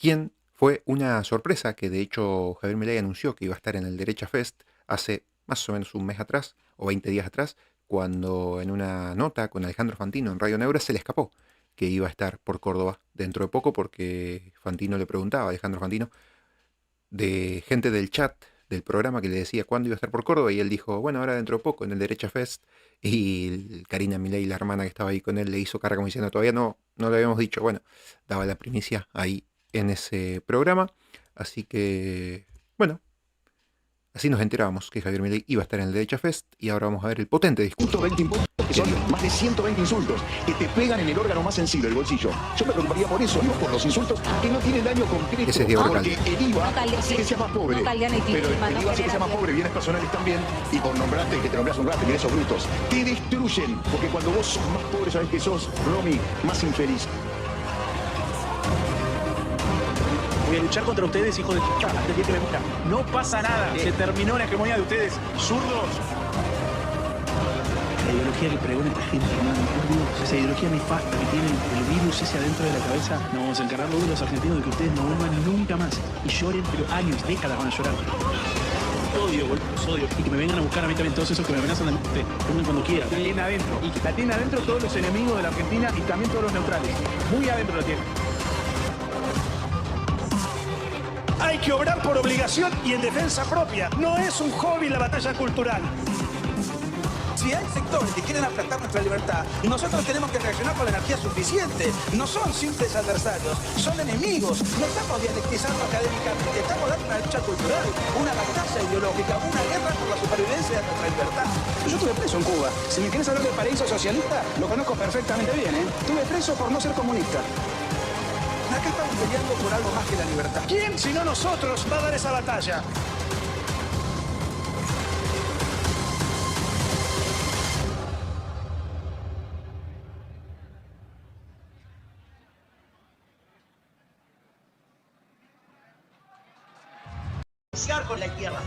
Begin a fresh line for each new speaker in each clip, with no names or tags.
quien fue una sorpresa que de hecho Javier Milei anunció que iba a estar en el Derecha Fest hace más o menos un mes atrás o 20 días atrás, cuando en una nota con Alejandro Fantino en Radio Neura se le escapó que iba a estar por Córdoba dentro de poco, porque Fantino le preguntaba, Alejandro Fantino, de gente del chat del programa que le decía cuándo iba a estar por Córdoba, y él dijo, bueno, ahora dentro de poco en el Derecha Fest, y Karina Milei, la hermana que estaba ahí con él, le hizo cara como diciendo, todavía no lo habíamos dicho. Bueno, daba la primicia ahí en ese programa, así que, bueno, así nos enterábamos que Javier Milei iba a estar en el Derecha Fest, y ahora vamos a ver el potente discurso.
120 impuestos, que son más de 120 insultos, que te pegan en el órgano más sensible, el bolsillo. Yo me preocuparía por eso, no por los insultos que no tienen daño concreto.
Ese es Diego
porque
Recalde.
el IVA
No,
hace que sea más pobre.
no, Caldeano,
pero el
no
IVA hace que sea más
genera
pobre, bienes personales también, y por nombrarte, que te nombras un rato, esos brutos, te destruyen, porque cuando vos sos más pobre, sabés que sos, Romy, más infeliz.
Voy a luchar contra ustedes, hijos de puta, hasta el día que me muera. No pasa nada. Se terminó la hegemonía de ustedes, zurdos. La ideología que pregona esta gente, hermano, por Dios, esa ideología nefasta que tiene el virus ese adentro de la cabeza, nos vamos a encargar luego los argentinos de que ustedes no vuelvan nunca más y lloren, pero años, décadas van a llorar. Odio, boludo, los odio. Y que me vengan a buscar a mí también todos esos que me amenazan de muerte. Pongan cuando quieran. La tienen adentro. Y la tienen adentro todos los enemigos de la Argentina y también todos los neutrales. Muy adentro la tienen. Hay que obrar por obligación y en defensa propia. No es un hobby la batalla cultural.
Si hay sectores que quieren aplastar nuestra libertad, nosotros tenemos que reaccionar con la energía suficiente. No son simples adversarios, son enemigos. No estamos dialectizando académicamente, estamos dando una lucha cultural, una batalla ideológica, una guerra por la supervivencia de nuestra libertad.
Yo estuve preso en Cuba. Si me quieres hablar del paraíso socialista, lo conozco perfectamente bien, ¿eh? Estuve preso por no ser comunista.
Acá estamos peleando por algo más que la libertad.
¿Quién, si no nosotros, va a dar esa batalla?
Negociar con la izquierda.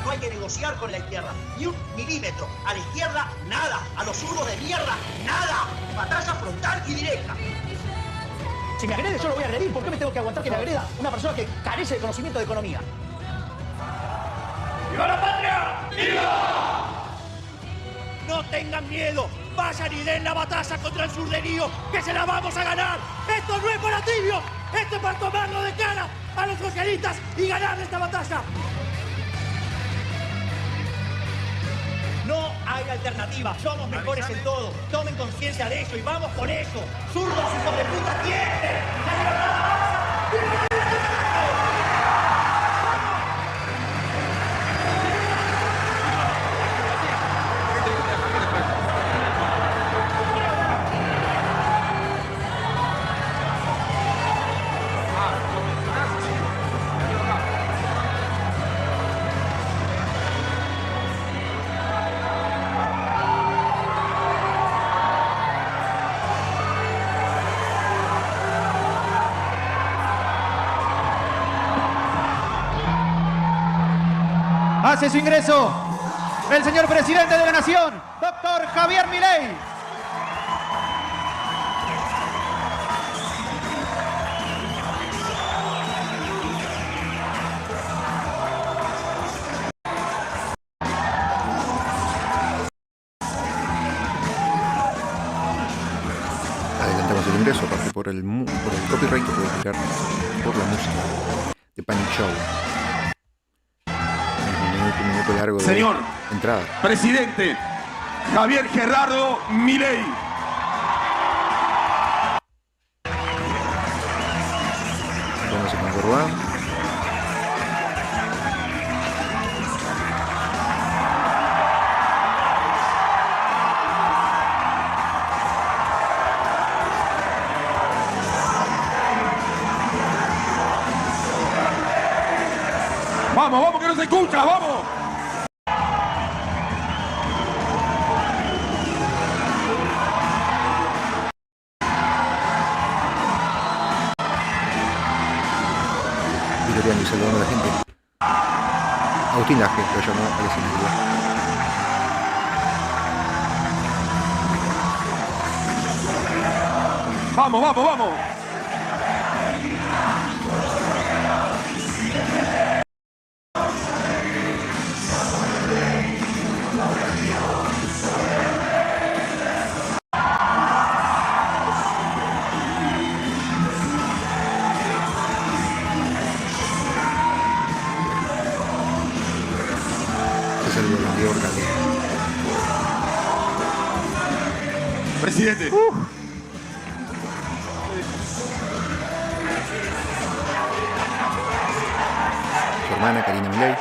No hay que negociar con la izquierda. Ni un milímetro. A la izquierda, nada. A los zurdos de mierda, nada. Batalla frontal y directa.
Si me agrede, yo lo voy a agredir. ¿Por qué me tengo que aguantar que me agreda una persona que carece de conocimiento de economía?
¡Viva la patria! ¡Viva! No tengan miedo. Vayan y den la batalla contra el surderío, que se la vamos a ganar. Esto no es para tibio. Esto es para tomarlo de cara a los socialistas y ganar esta batalla. No hay alternativa. Somos mejores en todo. Tomen conciencia de eso y vamos por eso. Zurdos, hijos de puta, ¡tienen! ¡La libertad avanza!
Hace su ingreso el señor presidente de la Nación, doctor Javier Milei.
Adelantamos el ingreso, aparte por el copyright que puede tirar por la música de Panic Show. Un minuto largo de
Señor
entrada.
Presidente Javier Gerardo Milei.
Póngase con corbán.
Vamos, vamos, que no se escucha, vamos.
Victoriano y saludando a la gente. Agustín Laje lo llamó al escenario.
Vamos, vamos, vamos.
Es el gobernador Gale.
Presidente.
Su hermana Karina Milei.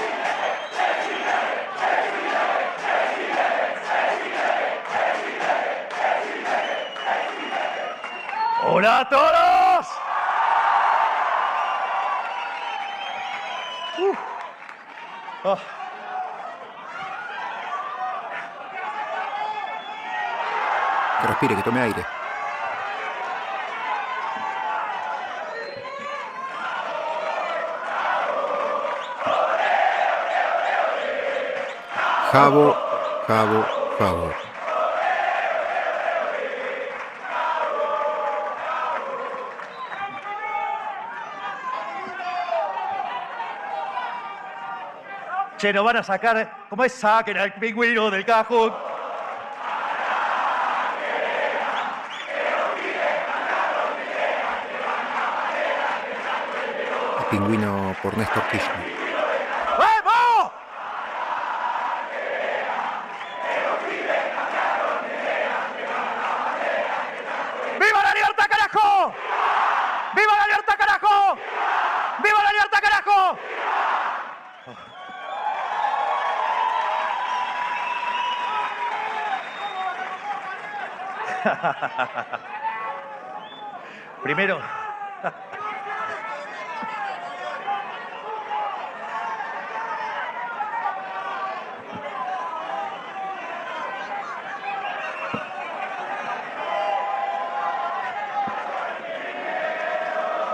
¡Hola a todos!
Que respire, que tome aire. Jabo, jabo, jabo.
Che, nos van a sacar, ¿cómo es? Saquen al pingüino del cajón.
El pingüino por Néstor Kirchner.
¡Vamos! ¡Viva la libertad, carajo! ¡Viva la libertad, carajo! ¡Viva la libertad, carajo! Primero,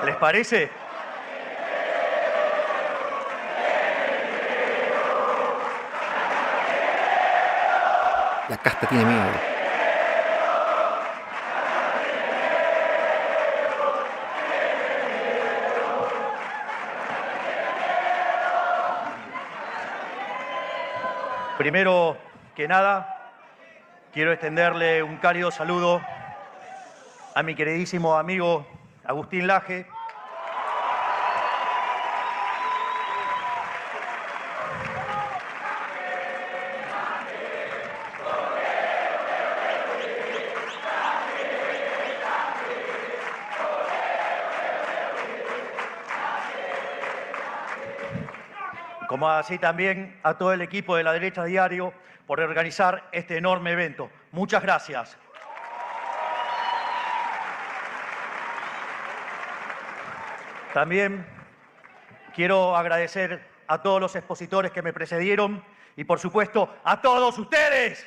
¿les parece?
La casta tiene miedo.
Primero que nada, quiero extenderle un cálido saludo a mi queridísimo amigo Agustín Laje, como así también a todo el equipo de La Derecha Diario por organizar este enorme evento. Muchas gracias. También quiero agradecer a todos los expositores que me precedieron y, por supuesto, a todos ustedes.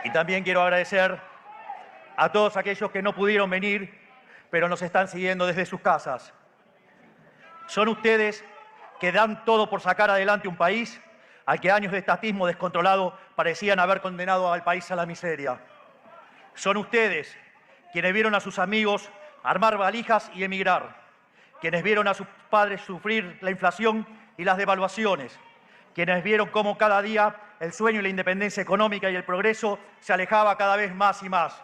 Y también quiero agradecer a todos aquellos que no pudieron venir, pero nos están siguiendo desde sus casas. Son ustedes que dan todo por sacar adelante un país al que años de estatismo descontrolado parecían haber condenado al país a la miseria. Son ustedes quienes vieron a sus amigos armar valijas y emigrar, quienes vieron a sus padres sufrir la inflación y las devaluaciones, quienes vieron cómo cada día el sueño y la independencia económica y el progreso se alejaba cada vez más y más.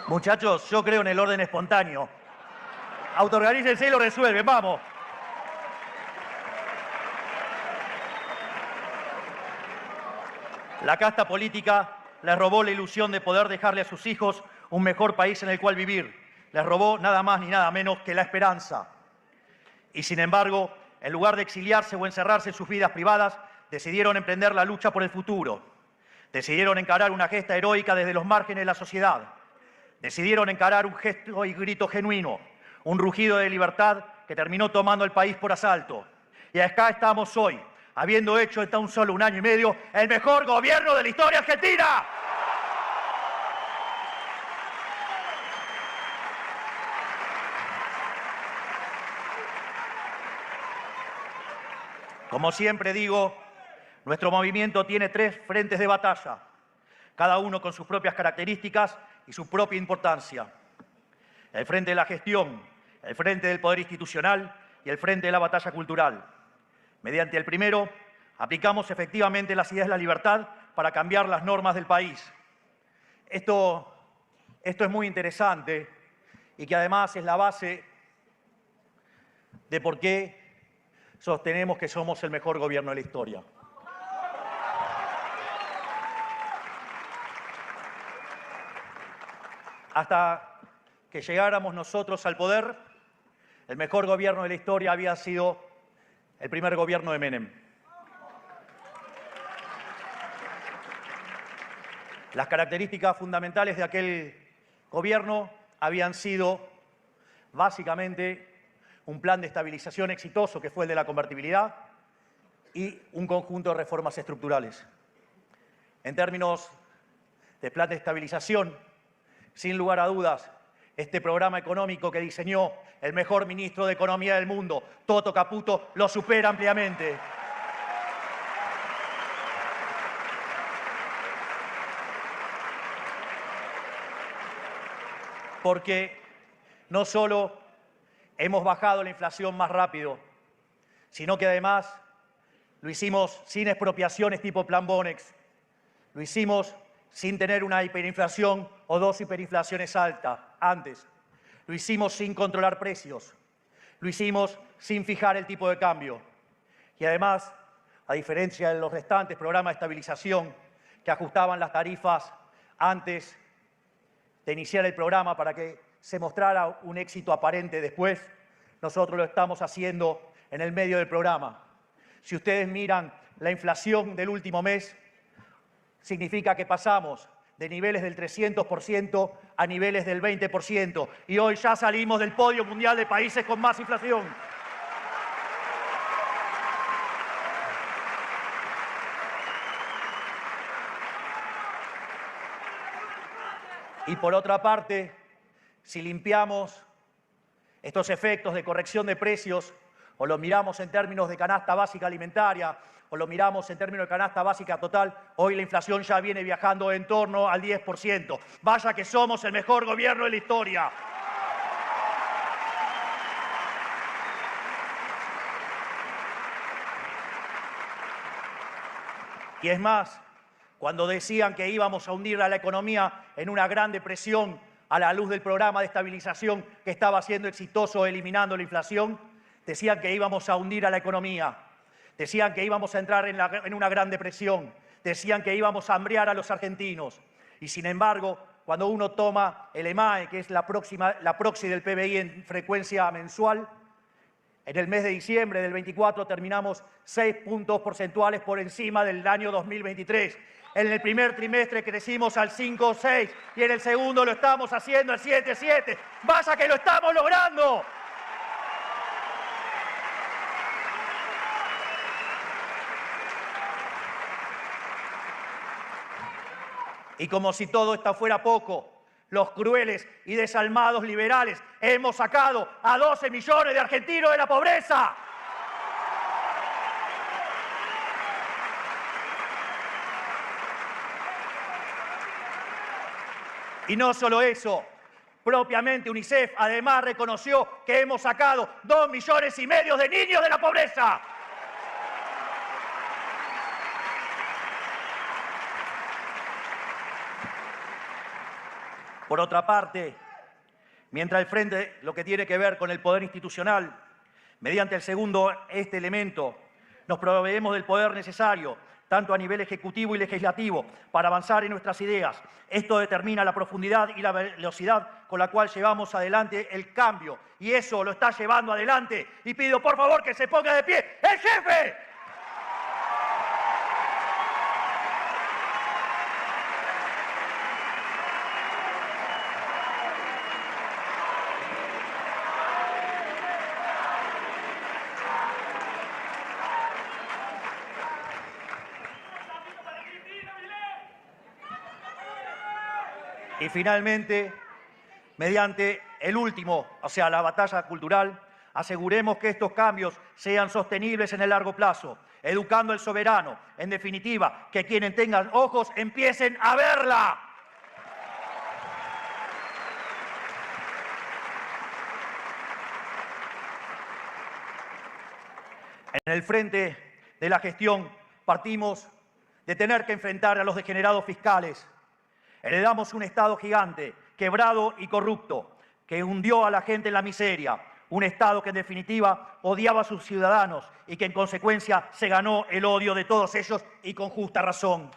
Muchachos, yo creo en el orden espontáneo. Autoorganícense y lo resuelven, vamos. La casta política les robó la ilusión de poder dejarle a sus hijos un mejor país en el cual vivir. Les robó nada más ni nada menos que la esperanza. Y sin embargo, en lugar de exiliarse o encerrarse en sus vidas privadas, decidieron emprender la lucha por el futuro. Decidieron encarar una gesta heroica desde los márgenes de la sociedad. Decidieron encarar un gesto y grito genuino, un rugido de libertad que terminó tomando el país por asalto. Y acá estamos hoy, habiendo hecho en tan solo un año y medio el mejor gobierno de la historia argentina. Como siempre digo, nuestro movimiento tiene 3 frentes de batalla, cada uno con sus propias características y su propia importancia. El frente de la gestión, el frente del poder institucional y el frente de la batalla cultural. Mediante el primero, aplicamos efectivamente las ideas de la libertad para cambiar las normas del país. Esto es muy interesante y que además es la base de por qué sostenemos que somos el mejor gobierno de la historia. Hasta que llegáramos nosotros al poder, el mejor gobierno de la historia había sido el primer gobierno de Menem. Las características fundamentales de aquel gobierno habían sido básicamente un plan de estabilización exitoso, que fue el de la convertibilidad, y un conjunto de reformas estructurales. En términos de plan de estabilización, sin lugar a dudas, este programa económico que diseñó el mejor ministro de Economía del mundo, Toto Caputo, lo supera ampliamente. Porque no solo hemos bajado la inflación más rápido, sino que además lo hicimos sin expropiaciones tipo Plan Bonex, lo hicimos sin tener una hiperinflación o 2 hiperinflaciones altas antes, lo hicimos sin controlar precios, lo hicimos sin fijar el tipo de cambio. Y además, a diferencia de los restantes programas de estabilización que ajustaban las tarifas antes de iniciar el programa para que se mostrara un éxito aparente después, nosotros lo estamos haciendo en el medio del programa. Si ustedes miran la inflación del último mes, significa que pasamos de niveles del 300% a niveles del 20%. Y hoy ya salimos del podio mundial de países con más inflación. Y por otra parte, si limpiamos estos efectos de corrección de precios, o lo miramos en términos de canasta básica alimentaria, o lo miramos en términos de canasta básica total, hoy la inflación ya viene viajando en torno al 10%. Vaya que somos el mejor gobierno de la historia. Y es más, cuando decían que íbamos a hundir a la economía en una gran depresión a la luz del programa de estabilización que estaba siendo exitoso eliminando la inflación, decían que íbamos a hundir a la economía, decían que íbamos a entrar en una gran depresión, decían que íbamos a hambrear a los argentinos. Y sin embargo, cuando uno toma el EMAE, que es la proxy del PBI en frecuencia mensual, en el mes de diciembre del 24 terminamos 6 puntos porcentuales por encima del año 2023. En el primer trimestre crecimos al 5,6 y en el segundo lo estamos haciendo al 7,7. ¡Vaya que lo estamos logrando! Y como si todo esto fuera poco, los crueles y desalmados liberales hemos sacado a 12 millones de argentinos de la pobreza. Y no solo eso, propiamente UNICEF además reconoció que hemos sacado 2,5 millones de niños de la pobreza. Por otra parte, mientras el frente, lo que tiene que ver con el poder institucional, mediante el segundo, este elemento, nos proveemos del poder necesario, tanto a nivel ejecutivo y legislativo, para avanzar en nuestras ideas. Esto determina la profundidad y la velocidad con la cual llevamos adelante el cambio. Y eso lo está llevando adelante. Y pido, por favor, que se ponga de pie el jefe. Y finalmente, mediante el último, o sea, la batalla cultural, aseguremos que estos cambios sean sostenibles en el largo plazo, educando al soberano. En definitiva, que quienes tengan ojos empiecen a verla. En el frente de la gestión partimos de tener que enfrentar a los degenerados fiscales. Heredamos un Estado gigante, quebrado y corrupto, que hundió a la gente en la miseria. Un Estado que en definitiva odiaba a sus ciudadanos y que en consecuencia se ganó el odio de todos ellos y con justa razón.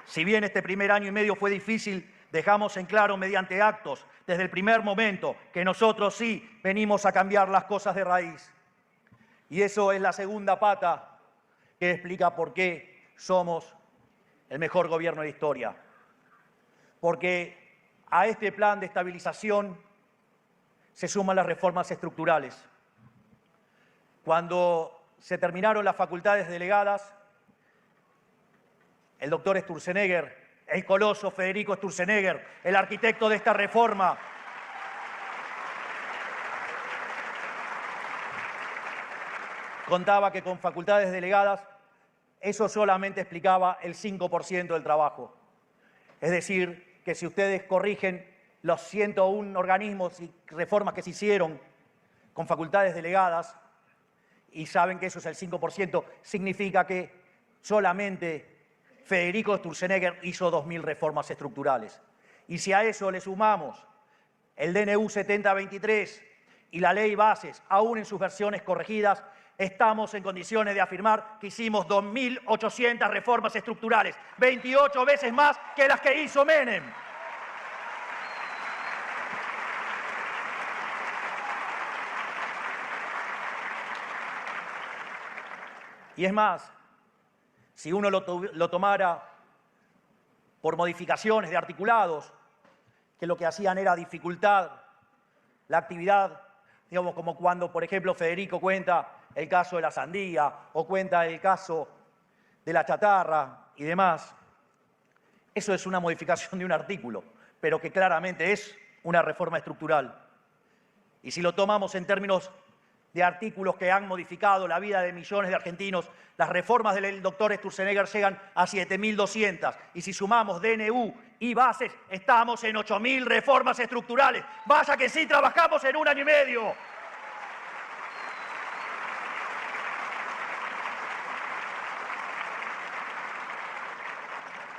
Si bien este primer año y medio fue difícil, dejamos en claro mediante actos desde el primer momento que nosotros sí venimos a cambiar las cosas de raíz. Y eso es la segunda pata que explica por qué somos el mejor gobierno de la historia. Porque a este plan de estabilización se suman las reformas estructurales. Cuando se terminaron las facultades delegadas, el doctor Sturzenegger, el coloso Federico Sturzenegger, el arquitecto de esta reforma, contaba que con facultades delegadas eso solamente explicaba el 5% del trabajo. Es decir, que si ustedes corrigen los 101 organismos y reformas que se hicieron con facultades delegadas y saben que eso es el 5%, significa que solamente Federico Sturzenegger hizo 2.000 reformas estructurales. Y si a eso le sumamos el DNU 7023 y la ley Bases, aún en sus versiones corregidas, estamos en condiciones de afirmar que hicimos 2.800 reformas estructurales, 28 veces más que las que hizo Menem. Y es más, si uno lo tomara por modificaciones de articulados, que lo que hacían era dificultar la actividad, digamos, como cuando, por ejemplo, Federico cuenta el caso de la sandía o cuenta el caso de la chatarra y demás. Eso es una modificación de un artículo, pero que claramente es una reforma estructural. Y si lo tomamos en términos de artículos que han modificado la vida de millones de argentinos, las reformas del doctor Sturzenegger llegan a 7.200. Y si sumamos DNU y Bases, estamos en 8.000 reformas estructurales. Vaya que sí trabajamos en un año y medio.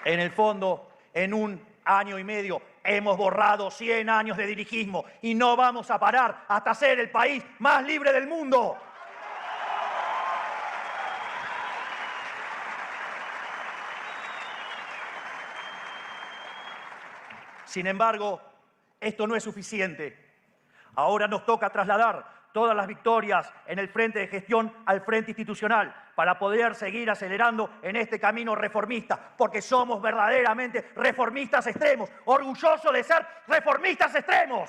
En el fondo, en un año y medio hemos borrado 100 años de dirigismo y no vamos a parar hasta ser el país más libre del mundo. Sin embargo, esto no es suficiente. Ahora nos toca trasladar todas las victorias en el frente de gestión al frente institucional para poder seguir acelerando en este camino reformista, porque somos verdaderamente reformistas extremos, orgullosos de ser reformistas extremos.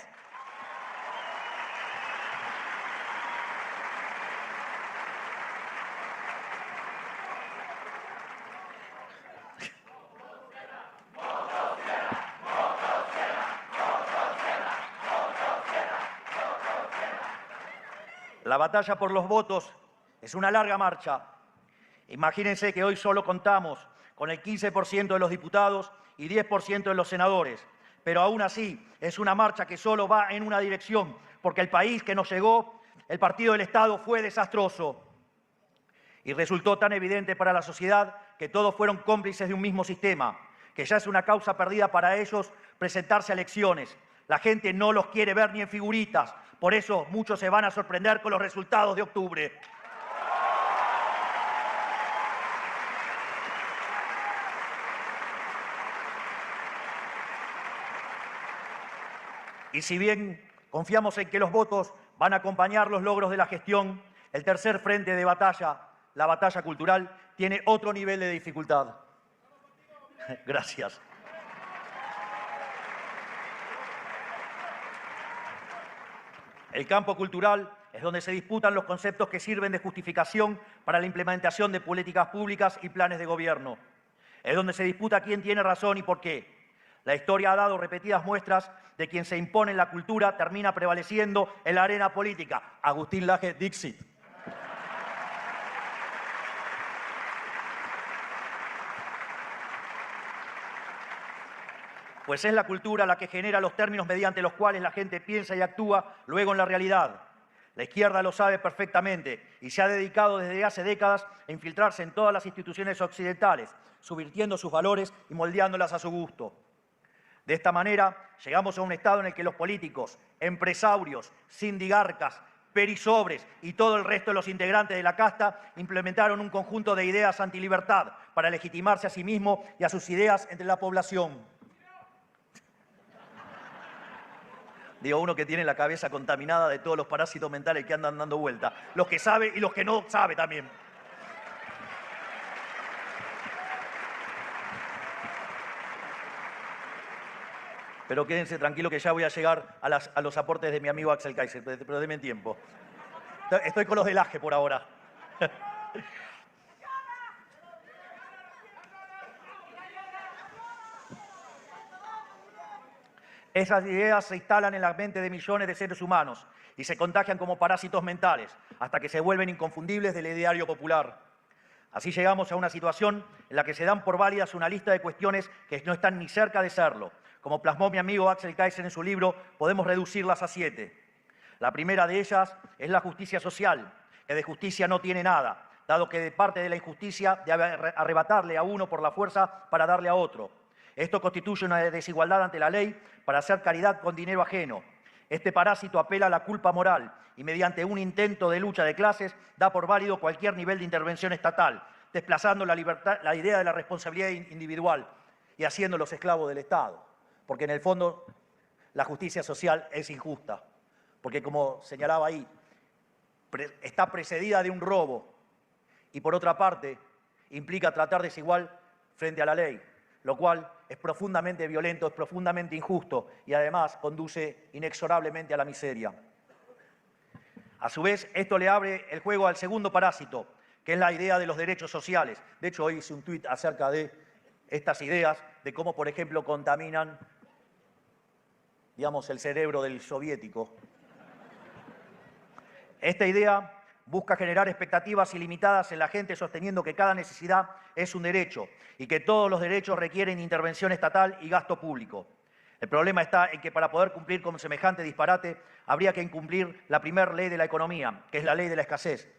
La batalla por los votos es una larga marcha. Imagínense que hoy solo contamos con el 15% de los diputados y 10% de los senadores. Pero aún así es una marcha que solo va en una dirección, porque el país que nos llegó, el partido del Estado, fue desastroso. Y resultó tan evidente para la sociedad que todos fueron cómplices de un mismo sistema, que ya es una causa perdida para ellos presentarse a elecciones. La gente no los quiere ver ni en figuritas. Por eso muchos se van a sorprender con los resultados de octubre. Y si bien confiamos en que los votos van a acompañar los logros de la gestión, el tercer frente de batalla, la batalla cultural, tiene otro nivel de dificultad. Gracias. El campo cultural
es donde se disputan los conceptos que sirven de justificación para la implementación de políticas públicas y planes de gobierno. Es donde se disputa quién tiene razón y por qué. La historia ha dado repetidas muestras de quien se impone en la cultura termina prevaleciendo en la arena política. Agustín Laje, Dixit. Pues es la cultura la que genera los términos mediante los cuales la gente piensa y actúa luego en la realidad. La izquierda lo sabe perfectamente y se ha dedicado desde hace décadas a infiltrarse en todas las instituciones occidentales, subvirtiendo sus valores y moldeándolas a su gusto. De esta manera, llegamos a un estado en el que los políticos, empresarios, sindigarcas, perisobres y todo el resto de los integrantes de la casta implementaron un conjunto de ideas antilibertad para legitimarse a sí mismo y a sus ideas entre la población. Digo, uno que tiene la cabeza contaminada de todos los parásitos mentales que andan dando vuelta. Los que sabe y los que no sabe también. Pero quédense tranquilos que ya voy a llegar a los aportes de mi amigo Axel Kaiser, pero denme tiempo. Estoy con los del Laje por ahora. Esas ideas se instalan en la mente de millones de seres humanos y se contagian como parásitos mentales hasta que se vuelven inconfundibles del ideario popular. Así llegamos a una situación en la que se dan por válidas una lista de cuestiones que no están ni cerca de serlo. Como plasmó mi amigo Axel Kaiser en su libro, podemos reducirlas a 7. La primera de ellas es la justicia social, que de justicia no tiene nada, dado que de parte de la injusticia debe arrebatarle a uno por la fuerza para darle a otro. Esto constituye una desigualdad ante la ley para hacer caridad con dinero ajeno. Este parásito apela a la culpa moral y mediante un intento de lucha de clases da por válido cualquier nivel de intervención estatal, desplazando la idea de la responsabilidad individual y haciéndolos esclavos del Estado. Porque en el fondo la justicia social es injusta, porque como señalaba ahí, está precedida de un robo y por otra parte implica tratar desigual frente a la ley, lo cual es profundamente violento, es profundamente injusto y además conduce inexorablemente a la miseria. A su vez, esto le abre el juego al segundo parásito, que es la idea de los derechos sociales. De hecho, hoy hice un tuit acerca de estas ideas, de cómo, por ejemplo, contaminan, digamos, el cerebro del soviético. Esta idea busca generar expectativas ilimitadas en la gente, sosteniendo que cada necesidad es un derecho y que todos los derechos requieren intervención estatal y gasto público. El problema está en que para poder cumplir con semejante disparate habría que incumplir la primera ley de la economía, que es la ley de la escasez.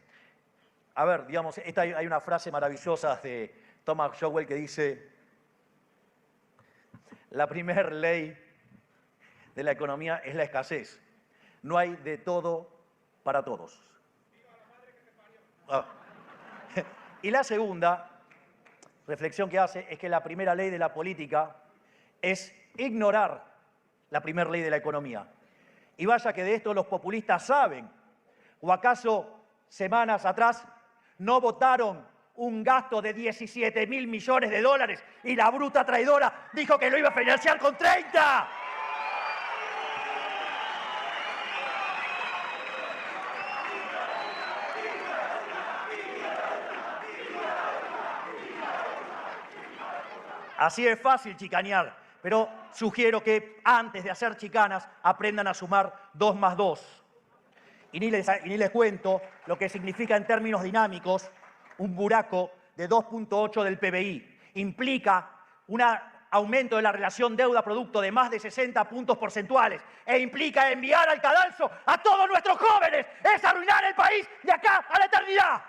A ver, digamos, hay una frase maravillosa de Thomas Sowell que dice: la primera ley de la economía es la escasez. No hay de todo para todos. Y la segunda reflexión que hace es que la primera ley de la política es ignorar la primera ley de la economía. Y vaya que de esto los populistas saben. ¿O acaso semanas atrás no votaron un gasto de 17.000 millones de dólares y la bruta traidora dijo que lo iba a financiar con 30? Así es fácil chicanear, pero sugiero que antes de hacer chicanas aprendan a sumar 2 más 2. Y ni les cuento lo que significa en términos dinámicos un buraco de 2.8 del PBI. Implica un aumento de la relación deuda-producto de más de 60 puntos porcentuales e implica enviar al cadalso a todos nuestros jóvenes. Es arruinar el país de acá a la eternidad.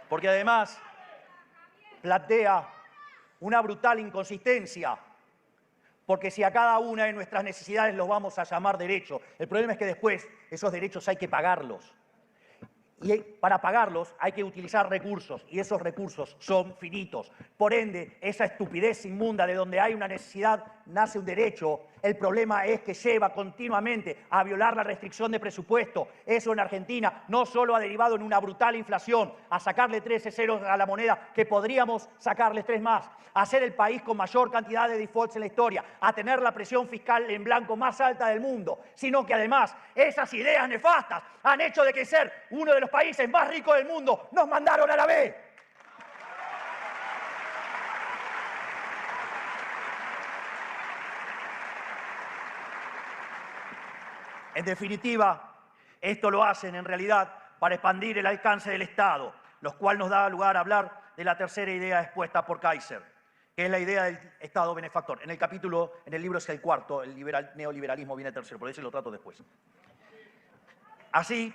Porque además plantea una brutal inconsistencia, porque si a cada una de nuestras necesidades los vamos a llamar derecho, el problema es que después esos derechos hay que pagarlos. Y para pagarlos hay que utilizar recursos, y esos recursos son finitos. Por ende, esa estupidez inmunda de donde hay una necesidad nace un derecho. El problema es que lleva continuamente a violar la restricción de presupuesto. Eso en Argentina no solo ha derivado en una brutal inflación, a sacarle 13 ceros a la moneda, que podríamos sacarle 3 más, a ser el país con mayor cantidad de defaults en la historia, a tener la presión fiscal en blanco más alta del mundo, sino que además esas ideas nefastas han hecho de que ser uno de los países más ricos del mundo nos mandaron a la B. En definitiva, esto lo hacen en realidad para expandir el alcance del Estado, lo cual nos da lugar a hablar de la tercera idea expuesta por Kaiser, que es la idea del Estado benefactor. En el libro es el cuarto, el neoliberalismo viene tercero, por eso lo trato después. Así,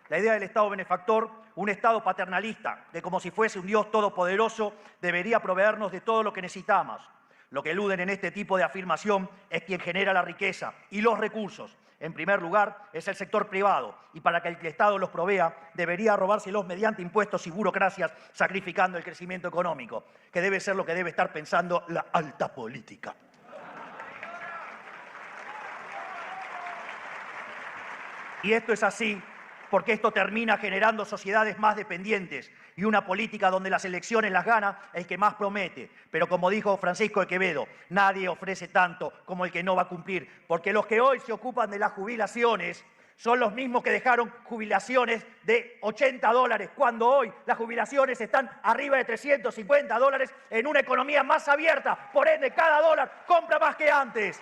la idea del Estado benefactor, un Estado paternalista, que como si fuese un Dios todopoderoso, debería proveernos de todo lo que necesitamos. Lo que eluden en este tipo de afirmación es quien genera la riqueza y los recursos. En primer lugar, es el sector privado, y para que el Estado los provea, debería robárselos mediante impuestos y burocracias, sacrificando el crecimiento económico, que debe ser lo que debe estar pensando la alta política. Y esto es así porque esto termina generando sociedades más dependientes y una política donde las elecciones las gana el que más promete. Pero como dijo Francisco de Quevedo, nadie ofrece tanto como el que no va a cumplir, porque los que hoy se ocupan de las jubilaciones son los mismos que dejaron jubilaciones de $80, cuando hoy las jubilaciones están arriba de $350 en una economía más abierta. Por ende, cada dólar compra más que antes.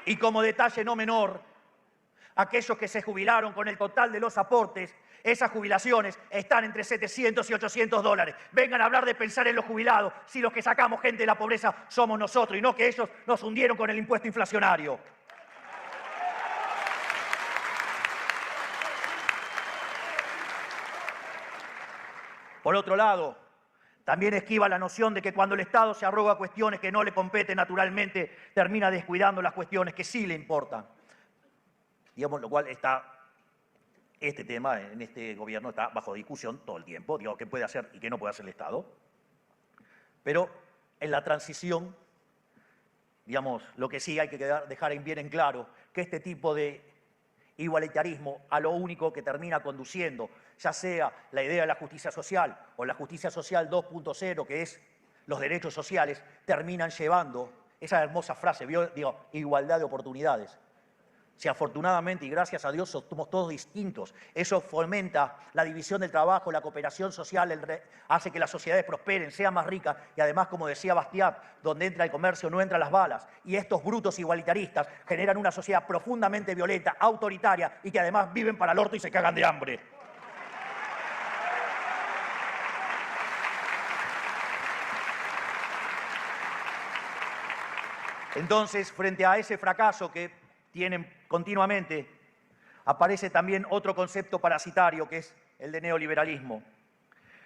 Y como detalle no menor, aquellos que se jubilaron con el total de los aportes, esas jubilaciones están entre $700 y $800. Vengan a hablar de pensar en los jubilados, si los que sacamos gente de la pobreza somos nosotros, y no que ellos nos hundieron con el impuesto inflacionario. Por otro lado, también esquiva la noción de que cuando el Estado se arroga cuestiones que no le competen naturalmente, termina descuidando las cuestiones que sí le importan. Digamos, lo cual este tema en este gobierno está bajo discusión todo el tiempo, digo, qué puede hacer y qué no puede hacer el Estado. Pero en la transición, digamos, lo que sí hay que dejar bien en claro, que este tipo de igualitarismo a lo único que termina conduciendo, ya sea la idea de la justicia social o la justicia social 2.0, que es los derechos sociales, terminan llevando esa hermosa frase, digo, igualdad de oportunidades. Si afortunadamente y gracias a Dios somos todos distintos, eso fomenta la división del trabajo, la cooperación social, hace que las sociedades prosperen, sean más ricas y además, como decía Bastiat, donde entra el comercio no entran las balas. Y estos brutos igualitaristas generan una sociedad profundamente violenta, autoritaria y que además viven para el orto y se cagan de hambre. Entonces, frente a ese fracaso que tienen continuamente, aparece también otro concepto parasitario, que es el de neoliberalismo.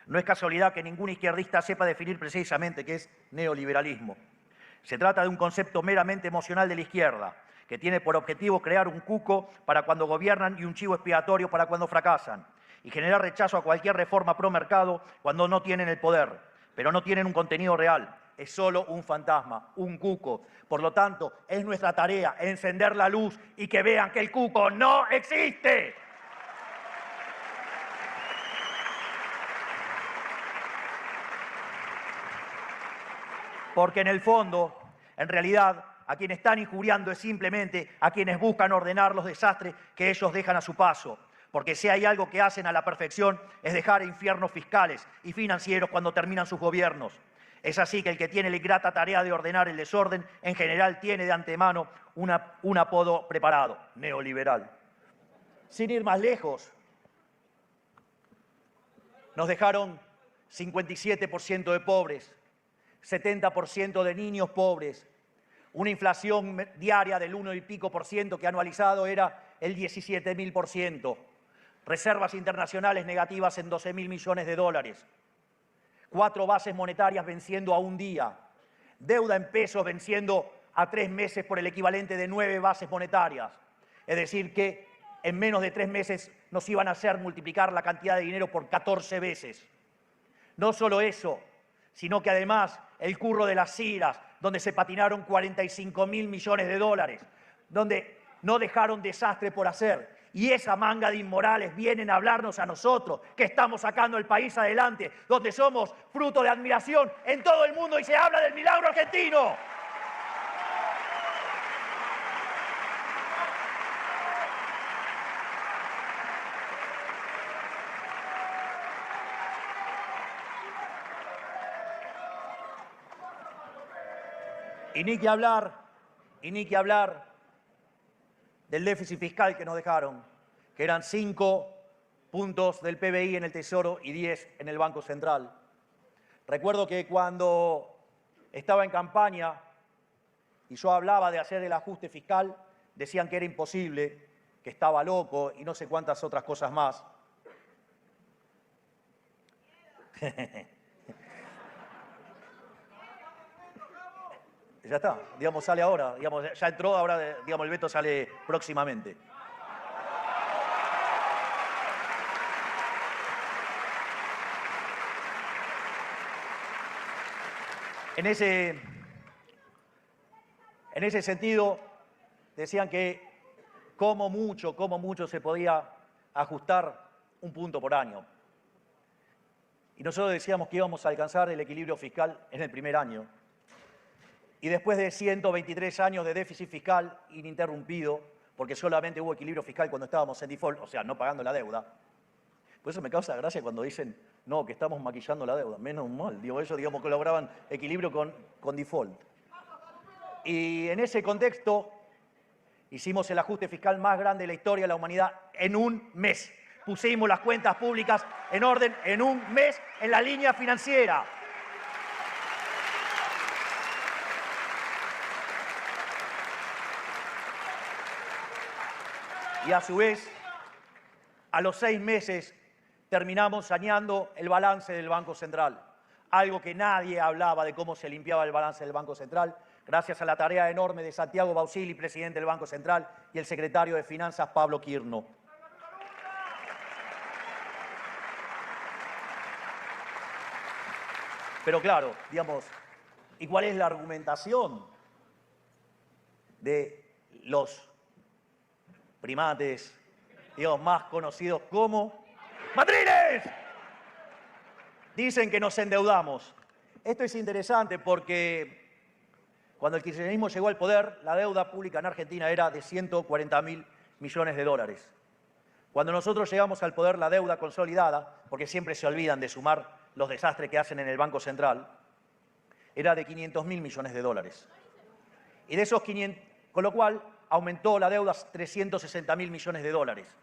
No es casualidad que ningún izquierdista sepa definir precisamente qué es neoliberalismo. Se trata de un concepto meramente emocional de la izquierda, que tiene por objetivo crear un cuco para cuando gobiernan y un chivo expiatorio para cuando fracasan, y generar rechazo a cualquier reforma pro mercado cuando no tienen el poder, pero no tienen un contenido real. Es solo un fantasma, un cuco. Por lo tanto, es nuestra tarea encender la luz y que vean que el cuco no existe. Porque en el fondo, en realidad, a quienes están injuriando es simplemente a quienes buscan ordenar los desastres que ellos dejan a su paso. Porque si hay algo que hacen a la perfección es dejar infiernos fiscales y financieros cuando terminan sus gobiernos. Es así que el que tiene la ingrata tarea de ordenar el desorden, en general tiene de antemano un apodo preparado, neoliberal. Sin ir más lejos, nos dejaron 57% de pobres, 70% de niños pobres, una inflación diaria del 1 y pico por ciento que anualizado era el 17.000%, reservas internacionales negativas en 12.000 millones de dólares. 4 bases monetarias venciendo a un día, deuda en pesos venciendo a 3 meses por el equivalente de 9 bases monetarias. Es decir, que en menos de 3 meses nos iban a hacer multiplicar la cantidad de dinero por 14 veces. No solo eso, sino que además el curro de las CIRAS, donde se patinaron 45.000 millones de dólares, donde no dejaron desastre por hacer. Y esa manga de inmorales vienen a hablarnos a nosotros, que estamos sacando el país adelante, donde somos fruto de admiración en todo el mundo y se habla del milagro argentino. Y ni que hablar del déficit fiscal que nos dejaron, que eran 5 puntos del PBI en el Tesoro y 10 en el Banco Central. Recuerdo que cuando estaba en campaña y yo hablaba de hacer el ajuste fiscal, decían que era imposible, que estaba loco y no sé cuántas otras cosas más. Ya está, digamos, sale ahora, digamos, ya entró, ahora, digamos, el veto sale próximamente. En ese sentido, decían que como mucho se podía ajustar 1 punto por año. Y nosotros decíamos que íbamos a alcanzar el equilibrio fiscal en el primer año. Y después de 123 años de déficit fiscal ininterrumpido, porque solamente hubo equilibrio fiscal cuando estábamos en default, o sea, no pagando la deuda. Por eso me causa gracia cuando dicen, no, que estamos maquillando la deuda. Menos mal, digo, ellos, digamos, que lograban equilibrio con default. Y en ese contexto hicimos el ajuste fiscal más grande de la historia de la humanidad en 1 mes. Pusimos las cuentas públicas en orden en 1 mes en la línea financiera. Y a su vez, a los 6 meses terminamos saneando el balance del Banco Central. Algo que nadie hablaba de cómo se limpiaba el balance del Banco Central, gracias a la tarea enorme de Santiago Bausili, presidente del Banco Central, y el secretario de Finanzas, Pablo Quirno. Pero claro, digamos, ¿y cuál es la argumentación de los primates, digamos, más conocidos como ¡Madriles! Dicen que nos endeudamos. Esto es interesante porque cuando el kirchnerismo llegó al poder, la deuda pública en Argentina era de 140.000 millones de dólares. Cuando nosotros llegamos al poder, la deuda consolidada, porque siempre se olvidan de sumar los desastres que hacen en el Banco Central, era de 500.000 millones de dólares. Y de esos 500, con lo cual aumentó la deuda a 360.000 millones de dólares.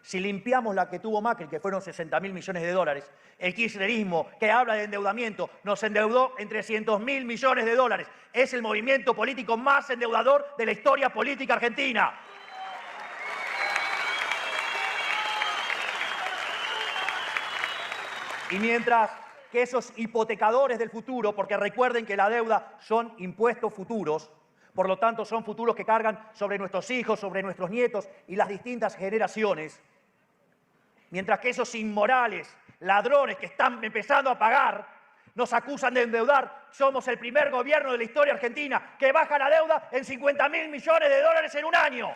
Si limpiamos la que tuvo Macri, que fueron 60.000 millones de dólares, el kirchnerismo, que habla de endeudamiento, nos endeudó en 300.000 millones de dólares. Es el movimiento político más endeudador de la historia política argentina. Y mientras que esos hipotecadores del futuro, porque recuerden que la deuda son impuestos futuros, por lo tanto son futuros que cargan sobre nuestros hijos, sobre nuestros nietos y las distintas generaciones, mientras que esos inmorales, ladrones que están empezando a pagar, nos acusan de endeudar, somos el primer gobierno de la historia argentina que baja la deuda en 50.000 millones de dólares en 1 año.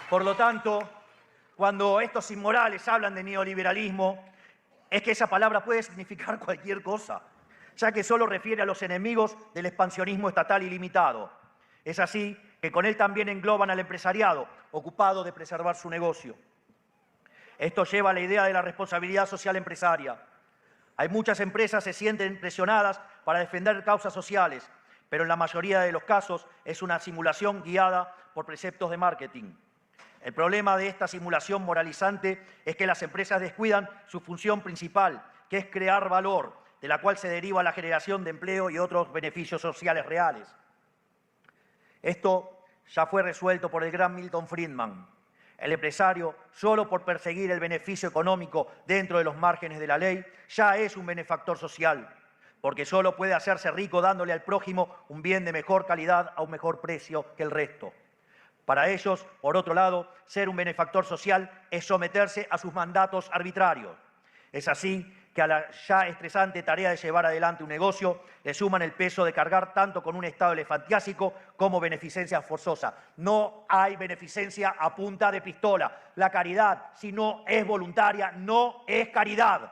Por lo tanto, cuando estos inmorales hablan de neoliberalismo, es que esa palabra puede significar cualquier cosa, ya que solo refiere a los enemigos del expansionismo estatal ilimitado. Es así que con él también engloban al empresariado, ocupado de preservar su negocio. Esto lleva a la idea de la responsabilidad social empresaria. Hay muchas empresas que se sienten presionadas para defender causas sociales, pero en la mayoría de los casos es una simulación guiada por preceptos de marketing. El problema de esta simulación moralizante es que las empresas descuidan su función principal, que es crear valor, de la cual se deriva la generación de empleo y otros beneficios sociales reales. Esto ya fue resuelto por el gran Milton Friedman. El empresario, solo por perseguir el beneficio económico dentro de los márgenes de la ley, ya es un benefactor social, porque solo puede hacerse rico dándole al prójimo un bien de mejor calidad a un mejor precio que el resto. Para ellos, por otro lado, ser un benefactor social es someterse a sus mandatos arbitrarios. Es así que a la ya estresante tarea de llevar adelante un negocio le suman el peso de cargar tanto con un estado elefantiásico como beneficencia forzosa. No hay beneficencia a punta de pistola. La caridad, si no es voluntaria, no es caridad.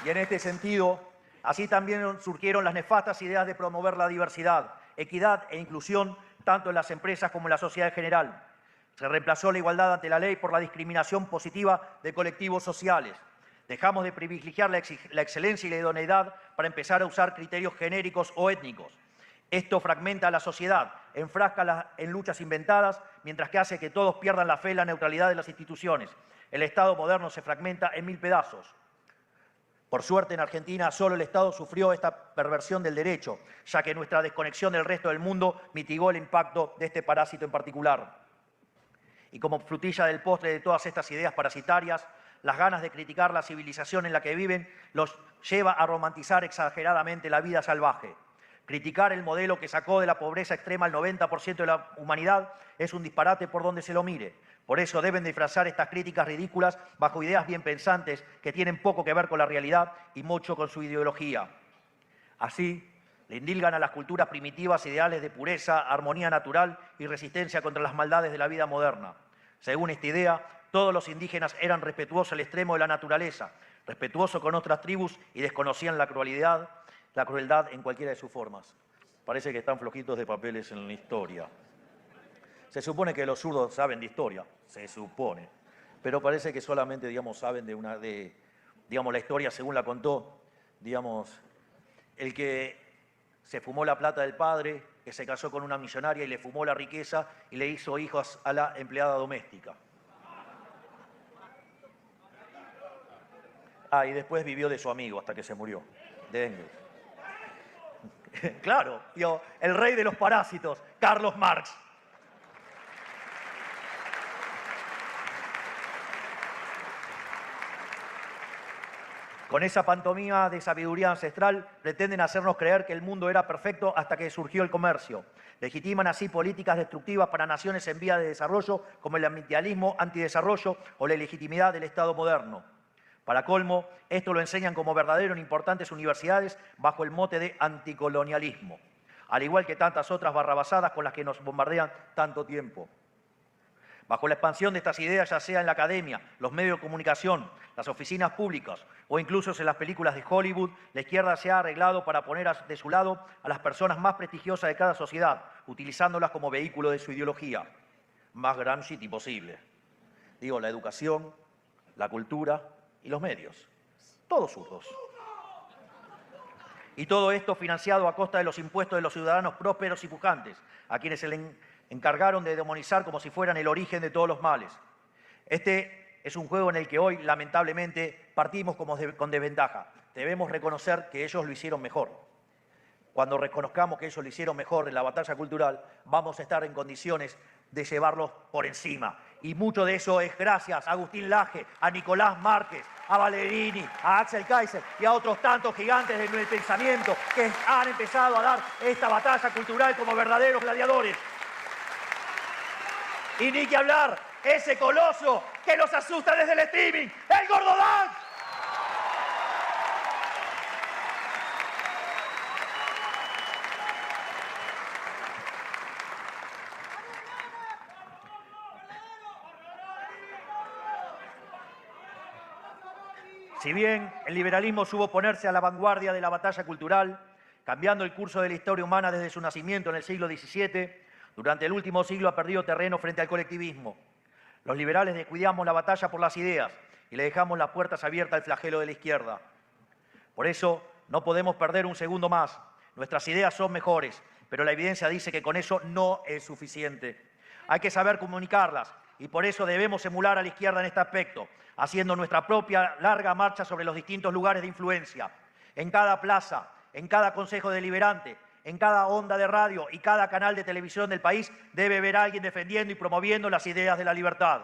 Y en este sentido, así también surgieron las nefastas ideas de promover la diversidad, equidad e inclusión tanto en las empresas como en la sociedad en general. Se reemplazó la igualdad ante la ley por la discriminación positiva de colectivos sociales. Dejamos de privilegiar la excelencia y la idoneidad para empezar a usar criterios genéricos o étnicos. Esto fragmenta a la sociedad, enfrasca en luchas inventadas, mientras que hace que todos pierdan la fe en la neutralidad de las instituciones. El Estado moderno se fragmenta en 1000 pedazos. Por suerte, en Argentina solo el Estado sufrió esta perversión del derecho, ya que nuestra desconexión del resto del mundo mitigó el impacto de este parásito en particular. Y como frutilla del postre de todas estas ideas parasitarias, las ganas de criticar la civilización en la que viven los lleva a romantizar exageradamente la vida salvaje. Criticar el modelo que sacó de la pobreza extrema al 90% de la humanidad es un disparate por donde se lo mire. Por eso deben disfrazar estas críticas ridículas bajo ideas bien pensantes que tienen poco que ver con la realidad y mucho con su ideología. Así, le indilgan a las culturas primitivas ideales de pureza, armonía natural y resistencia contra las maldades de la vida moderna. Según esta idea, todos los indígenas eran respetuosos al extremo de la naturaleza, respetuosos con otras tribus y desconocían la crueldad en cualquiera de sus formas. Parece que están flojitos de papeles en la historia. Se supone que los zurdos saben de historia, se supone, pero parece que solamente, saben de la historia según la contó, el que se fumó la plata del padre, que se casó con una millonaria y le fumó la riqueza y le hizo hijos a la empleada doméstica. Y después vivió de su amigo hasta que se murió, de Engels. Claro, el rey de los parásitos, Carlos Marx. Con esa pantomima de sabiduría ancestral pretenden hacernos creer que el mundo era perfecto hasta que surgió el comercio. Legitiman así políticas destructivas para naciones en vía de desarrollo como el ambientalismo antidesarrollo o la ilegitimidad del Estado moderno. Para colmo, esto lo enseñan como verdadero en importantes universidades bajo el mote de anticolonialismo, al igual que tantas otras barrabasadas con las que nos bombardean tanto tiempo. Bajo la expansión de estas ideas, ya sea en la academia, los medios de comunicación, las oficinas públicas o incluso en las películas de Hollywood, la izquierda se ha arreglado para poner de su lado a las personas más prestigiosas de cada sociedad, utilizándolas como vehículo de su ideología. Más Gramsci posible. La educación, la cultura y los medios. Todos zurdos. Y todo esto financiado a costa de los impuestos de los ciudadanos prósperos y pujantes, a quienes se le encargaron de demonizar como si fueran el origen de todos los males. Este es un juego en el que hoy, lamentablemente, partimos con desventaja. Debemos reconocer que ellos lo hicieron mejor. Cuando reconozcamos que ellos lo hicieron mejor en la batalla cultural, vamos a estar en condiciones de llevarlos por encima. Y mucho de eso es gracias a Agustín Laje, a Nicolás Márquez, a Valerini, a Axel Kaiser y a otros tantos gigantes del pensamiento que han empezado a dar esta batalla cultural como verdaderos gladiadores. Y ni que hablar, ese coloso que nos asusta desde el streaming, el Gordo Dan. Si bien el liberalismo supo ponerse a la vanguardia de la batalla cultural, cambiando el curso de la historia humana desde su nacimiento en el siglo XVII, durante el último siglo ha perdido terreno frente al colectivismo. Los liberales descuidamos la batalla por las ideas y le dejamos las puertas abiertas al flagelo de la izquierda. Por eso no podemos perder un segundo más. Nuestras ideas son mejores, pero la evidencia dice que con eso no es suficiente. Hay que saber comunicarlas y por eso debemos emular a la izquierda en este aspecto, haciendo nuestra propia larga marcha sobre los distintos lugares de influencia. En cada plaza, en cada consejo deliberante, en cada onda de radio y cada canal de televisión del país debe haber alguien defendiendo y promoviendo las ideas de la libertad.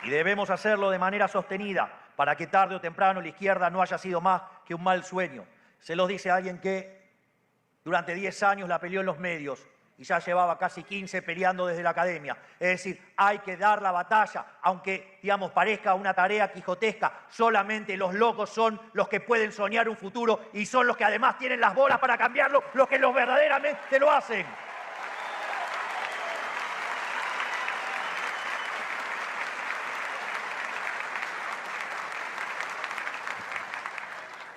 Y debemos hacerlo de manera sostenida para que tarde o temprano la izquierda no haya sido más que un mal sueño. Se lo dice alguien que durante 10 años la peleó en los medios y ya llevaba casi 15 peleando desde la academia. Es decir, hay que dar la batalla, aunque, digamos, parezca una tarea quijotesca. Solamente los locos son los que pueden soñar un futuro y son los que además tienen las bolas para cambiarlo, los que los verdaderamente lo hacen.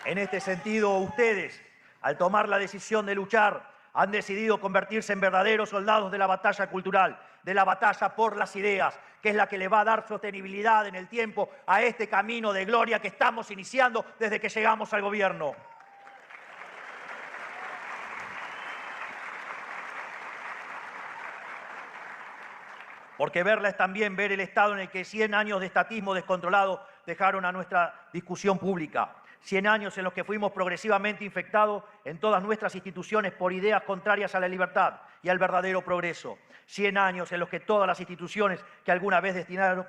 En este sentido, ustedes, al tomar la decisión de luchar, han decidido convertirse en verdaderos soldados de la batalla cultural, de la batalla por las ideas, que es la que le va a dar sostenibilidad en el tiempo a este camino de gloria que estamos iniciando desde que llegamos al gobierno. Porque verla es también ver el estado en el que 100 años de estatismo descontrolado dejaron a nuestra discusión pública. 100 años en los que fuimos progresivamente infectados en todas nuestras instituciones por ideas contrarias a la libertad y al verdadero progreso. 100 años en los que todas las instituciones que alguna vez destinaron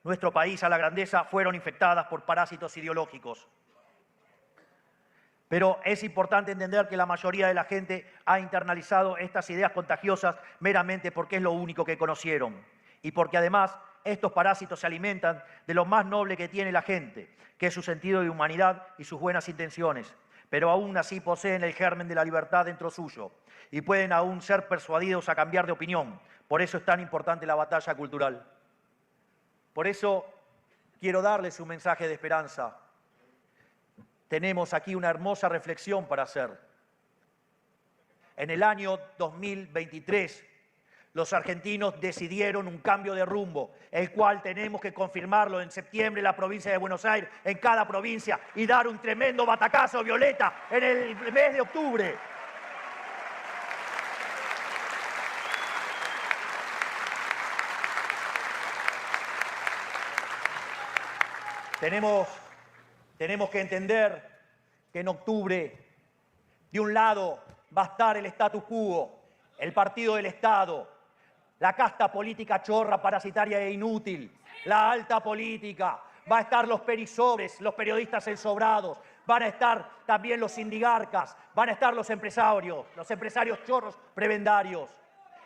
nuestro país a la grandeza fueron infectadas por parásitos ideológicos. Pero es importante entender que la mayoría de la gente ha internalizado estas ideas contagiosas meramente porque es lo único que conocieron. Y porque además estos parásitos se alimentan de lo más noble que tiene la gente, que es su sentido de humanidad y sus buenas intenciones, pero aún así poseen el germen de la libertad dentro suyo y pueden aún ser persuadidos a cambiar de opinión. Por eso es tan importante la batalla cultural. Por eso quiero darles un mensaje de esperanza. Tenemos aquí una hermosa reflexión para hacer. En el año 2023, los argentinos decidieron un cambio de rumbo, el cual tenemos que confirmarlo en septiembre en la provincia de Buenos Aires, en cada provincia, y dar un tremendo batacazo violeta en el mes de octubre. Tenemos que entender que en octubre, de un lado, va a estar el status quo, el partido del Estado, la casta política chorra, parasitaria e inútil, la alta política, va a estar los perisobres, los periodistas ensobrados, van a estar también los sindigarcas, van a estar los empresarios chorros prebendarios.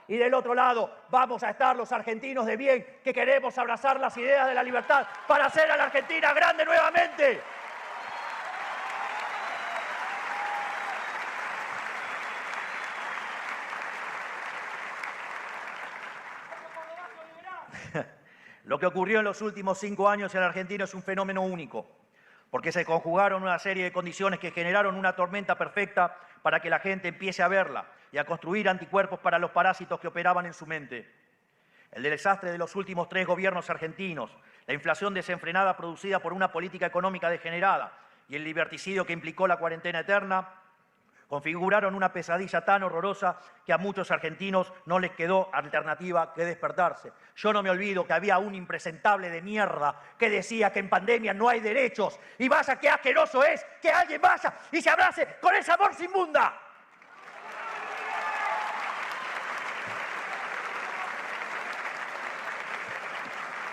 Y del otro lado vamos a estar los argentinos de bien que queremos abrazar las ideas de la libertad para hacer a la Argentina grande nuevamente. Lo que ocurrió en los últimos 5 años en la Argentina es un fenómeno único, porque se conjugaron una serie de condiciones que generaron una tormenta perfecta para que la gente empiece a verla y a construir anticuerpos para los parásitos que operaban en su mente. El desastre de los últimos 3 gobiernos argentinos, la inflación desenfrenada producida por una política económica degenerada y el liberticidio que implicó la cuarentena eterna, configuraron una pesadilla tan horrorosa que a muchos argentinos no les quedó alternativa que despertarse. Yo no me olvido que había un impresentable de mierda que decía que en pandemia no hay derechos. Y vaya qué asqueroso es que alguien vaya y se abrace con esa bolsa inmunda.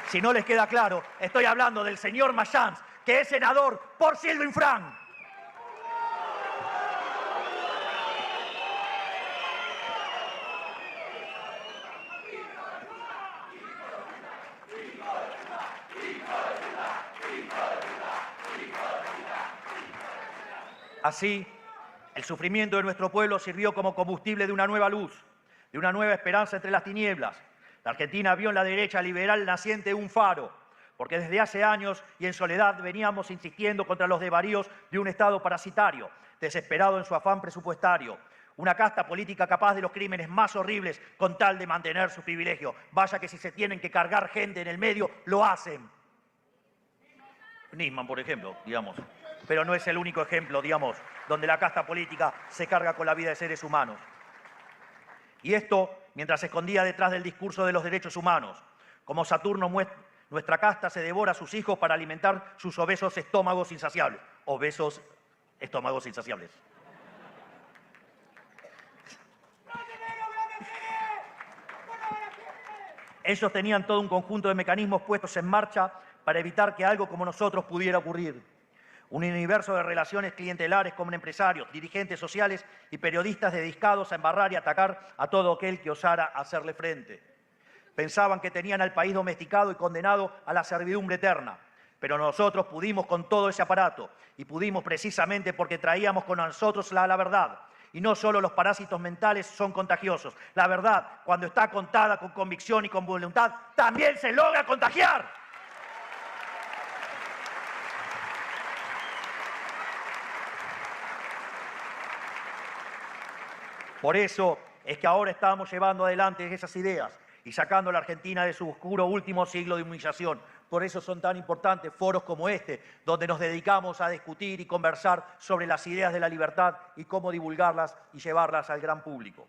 Si no les queda claro, estoy hablando del señor Mayans, que es senador por Silvio Infran. Así, el sufrimiento de nuestro pueblo sirvió como combustible de una nueva luz, de una nueva esperanza entre las tinieblas. La Argentina vio en la derecha liberal naciente un faro, porque desde hace años y en soledad veníamos insistiendo contra los desvaríos de un Estado parasitario, desesperado en su afán presupuestario, una casta política capaz de los crímenes más horribles con tal de mantener su privilegio. Vaya que si se tienen que cargar gente en el medio, lo hacen. Nisman, por ejemplo, digamos. Pero no es el único ejemplo, digamos, donde la casta política se carga con la vida de seres humanos. Y esto mientras se escondía detrás del discurso de los derechos humanos. Como Saturno, nuestra casta se devora a sus hijos para alimentar sus obesos estómagos insaciables. Obesos estómagos insaciables. Ellos tenían todo un conjunto de mecanismos puestos en marcha para evitar que algo como nosotros pudiera ocurrir. Un universo de relaciones clientelares con empresarios, dirigentes sociales y periodistas dedicados a embarrar y atacar a todo aquel que osara hacerle frente. Pensaban que tenían al país domesticado y condenado a la servidumbre eterna, pero nosotros pudimos con todo ese aparato y pudimos precisamente porque traíamos con nosotros la verdad. Y no solo los parásitos mentales son contagiosos. La verdad, cuando está contada con convicción y con voluntad, también se logra contagiar. Por eso es que ahora estamos llevando adelante esas ideas y sacando a la Argentina de su oscuro último siglo de humillación. Por eso son tan importantes foros como este, donde nos dedicamos a discutir y conversar sobre las ideas de la libertad y cómo divulgarlas y llevarlas al gran público.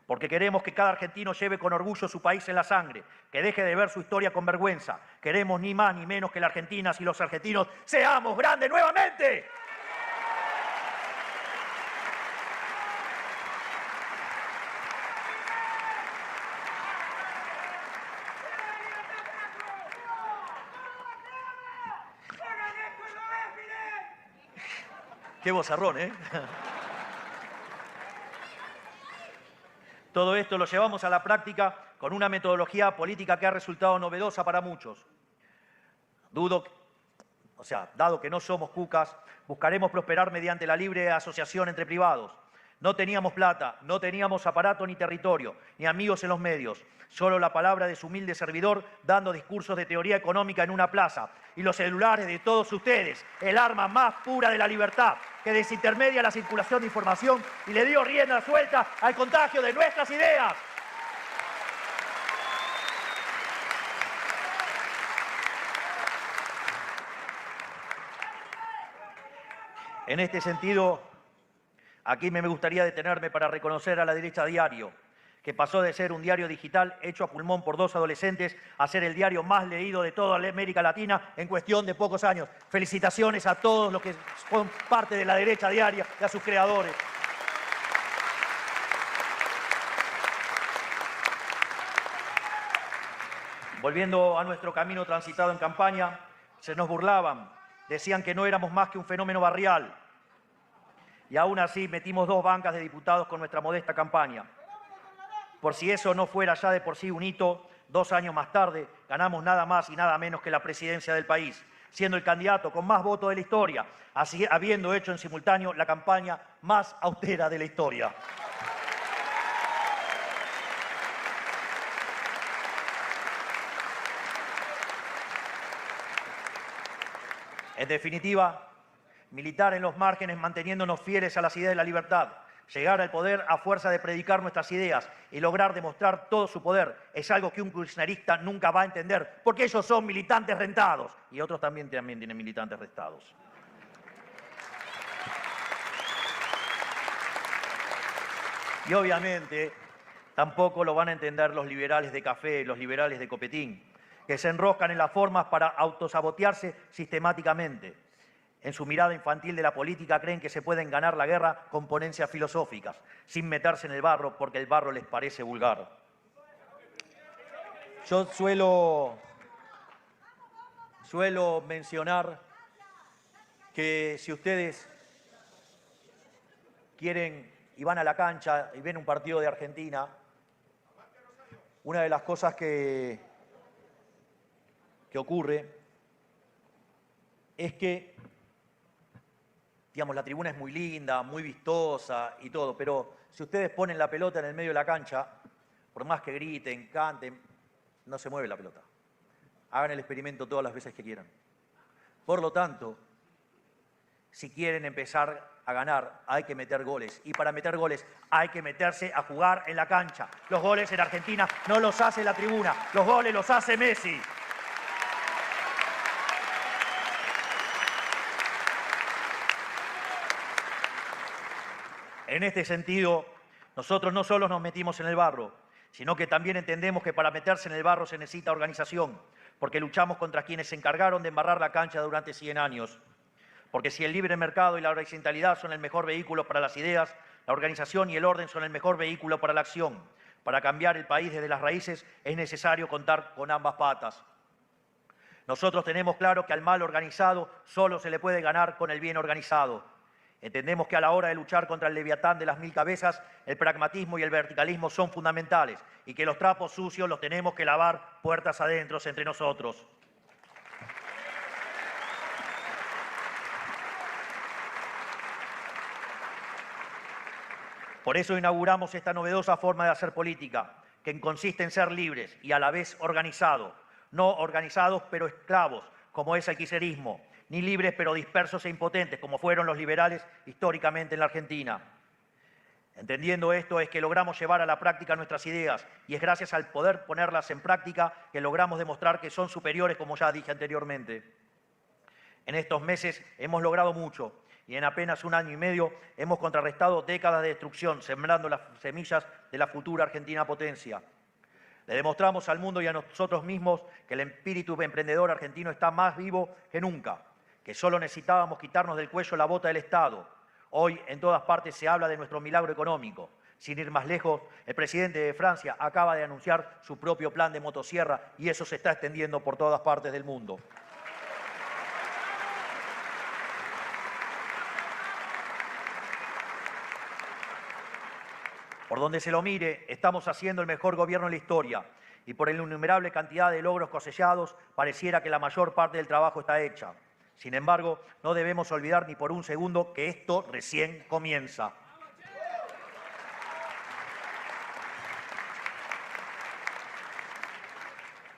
Porque queremos que cada argentino lleve con orgullo su país en la sangre, que deje de ver su historia con vergüenza. Queremos ni más ni menos que las argentinas y los argentinos seamos grandes nuevamente. Qué vozarrón, ¿eh? Todo esto lo llevamos a la práctica con una metodología política que ha resultado novedosa para muchos. Dado que no somos cucas, buscaremos prosperar mediante la libre asociación entre privados. No teníamos plata, no teníamos aparato ni territorio, ni amigos en los medios. Solo la palabra de su humilde servidor dando discursos de teoría económica en una plaza. Y los celulares de todos ustedes, el arma más pura de la libertad, que desintermedia la circulación de información y le dio rienda suelta al contagio de nuestras ideas. En este sentido, aquí me gustaría detenerme para reconocer a La Derecha Diario, que pasó de ser un diario digital hecho a pulmón por dos adolescentes a ser el diario más leído de toda América Latina en cuestión de pocos años. Felicitaciones a todos los que son parte de La Derecha Diaria y a sus creadores. Volviendo a nuestro camino transitado en campaña, se nos burlaban, decían que no éramos más que un fenómeno barrial. Y aún así metimos 2 bancas de diputados con nuestra modesta campaña. Por si eso no fuera ya de por sí un hito, 2 años más tarde ganamos nada más y nada menos que la presidencia del país, siendo el candidato con más votos de la historia, así habiendo hecho en simultáneo la campaña más austera de la historia. En definitiva, militar en los márgenes manteniéndonos fieles a las ideas de la libertad, llegar al poder a fuerza de predicar nuestras ideas y lograr demostrar todo su poder es algo que un kirchnerista nunca va a entender, porque ellos son militantes rentados y otros también tienen militantes rentados. Y obviamente tampoco lo van a entender los liberales de café, los liberales de copetín, que se enroscan en las formas para autosabotearse sistemáticamente. En su mirada infantil de la política creen que se pueden ganar la guerra con ponencias filosóficas, sin meterse en el barro porque el barro les parece vulgar. Yo suelo mencionar que si ustedes quieren y van a la cancha y ven un partido de Argentina, una de las cosas que ocurre es que, digamos, la tribuna es muy linda, muy vistosa y todo, pero si ustedes ponen la pelota en el medio de la cancha, por más que griten, canten, no se mueve la pelota. Hagan el experimento todas las veces que quieran. Por lo tanto, si quieren empezar a ganar, hay que meter goles. Y para meter goles hay que meterse a jugar en la cancha. Los goles en Argentina no los hace la tribuna, los goles los hace Messi. En este sentido, nosotros no solo nos metimos en el barro, sino que también entendemos que para meterse en el barro se necesita organización, porque luchamos contra quienes se encargaron de embarrar la cancha durante 100 años. Porque si el libre mercado y la horizontalidad son el mejor vehículo para las ideas, la organización y el orden son el mejor vehículo para la acción. Para cambiar el país desde las raíces es necesario contar con ambas patas. Nosotros tenemos claro que al mal organizado solo se le puede ganar con el bien organizado. Entendemos que a la hora de luchar contra el leviatán de las 1000 cabezas, el pragmatismo y el verticalismo son fundamentales y que los trapos sucios los tenemos que lavar puertas adentro entre nosotros. Por eso inauguramos esta novedosa forma de hacer política, que consiste en ser libres y a la vez organizados. No organizados pero esclavos, como es el kirchnerismo, ni libres pero dispersos e impotentes, como fueron los liberales históricamente en la Argentina. Entendiendo esto es que logramos llevar a la práctica nuestras ideas y es gracias al poder ponerlas en práctica que logramos demostrar que son superiores, como ya dije anteriormente. En estos meses hemos logrado mucho y en apenas 1 año y medio hemos contrarrestado décadas de destrucción, sembrando las semillas de la futura Argentina potencia. Le demostramos al mundo y a nosotros mismos que el espíritu emprendedor argentino está más vivo que nunca, que solo necesitábamos quitarnos del cuello la bota del Estado. Hoy en todas partes se habla de nuestro milagro económico. Sin ir más lejos, el presidente de Francia acaba de anunciar su propio plan de motosierra y eso se está extendiendo por todas partes del mundo. Por donde se lo mire, estamos haciendo el mejor gobierno en la historia y por la innumerable cantidad de logros cosechados, pareciera que la mayor parte del trabajo está hecha. Sin embargo, no debemos olvidar ni por un segundo que esto recién comienza.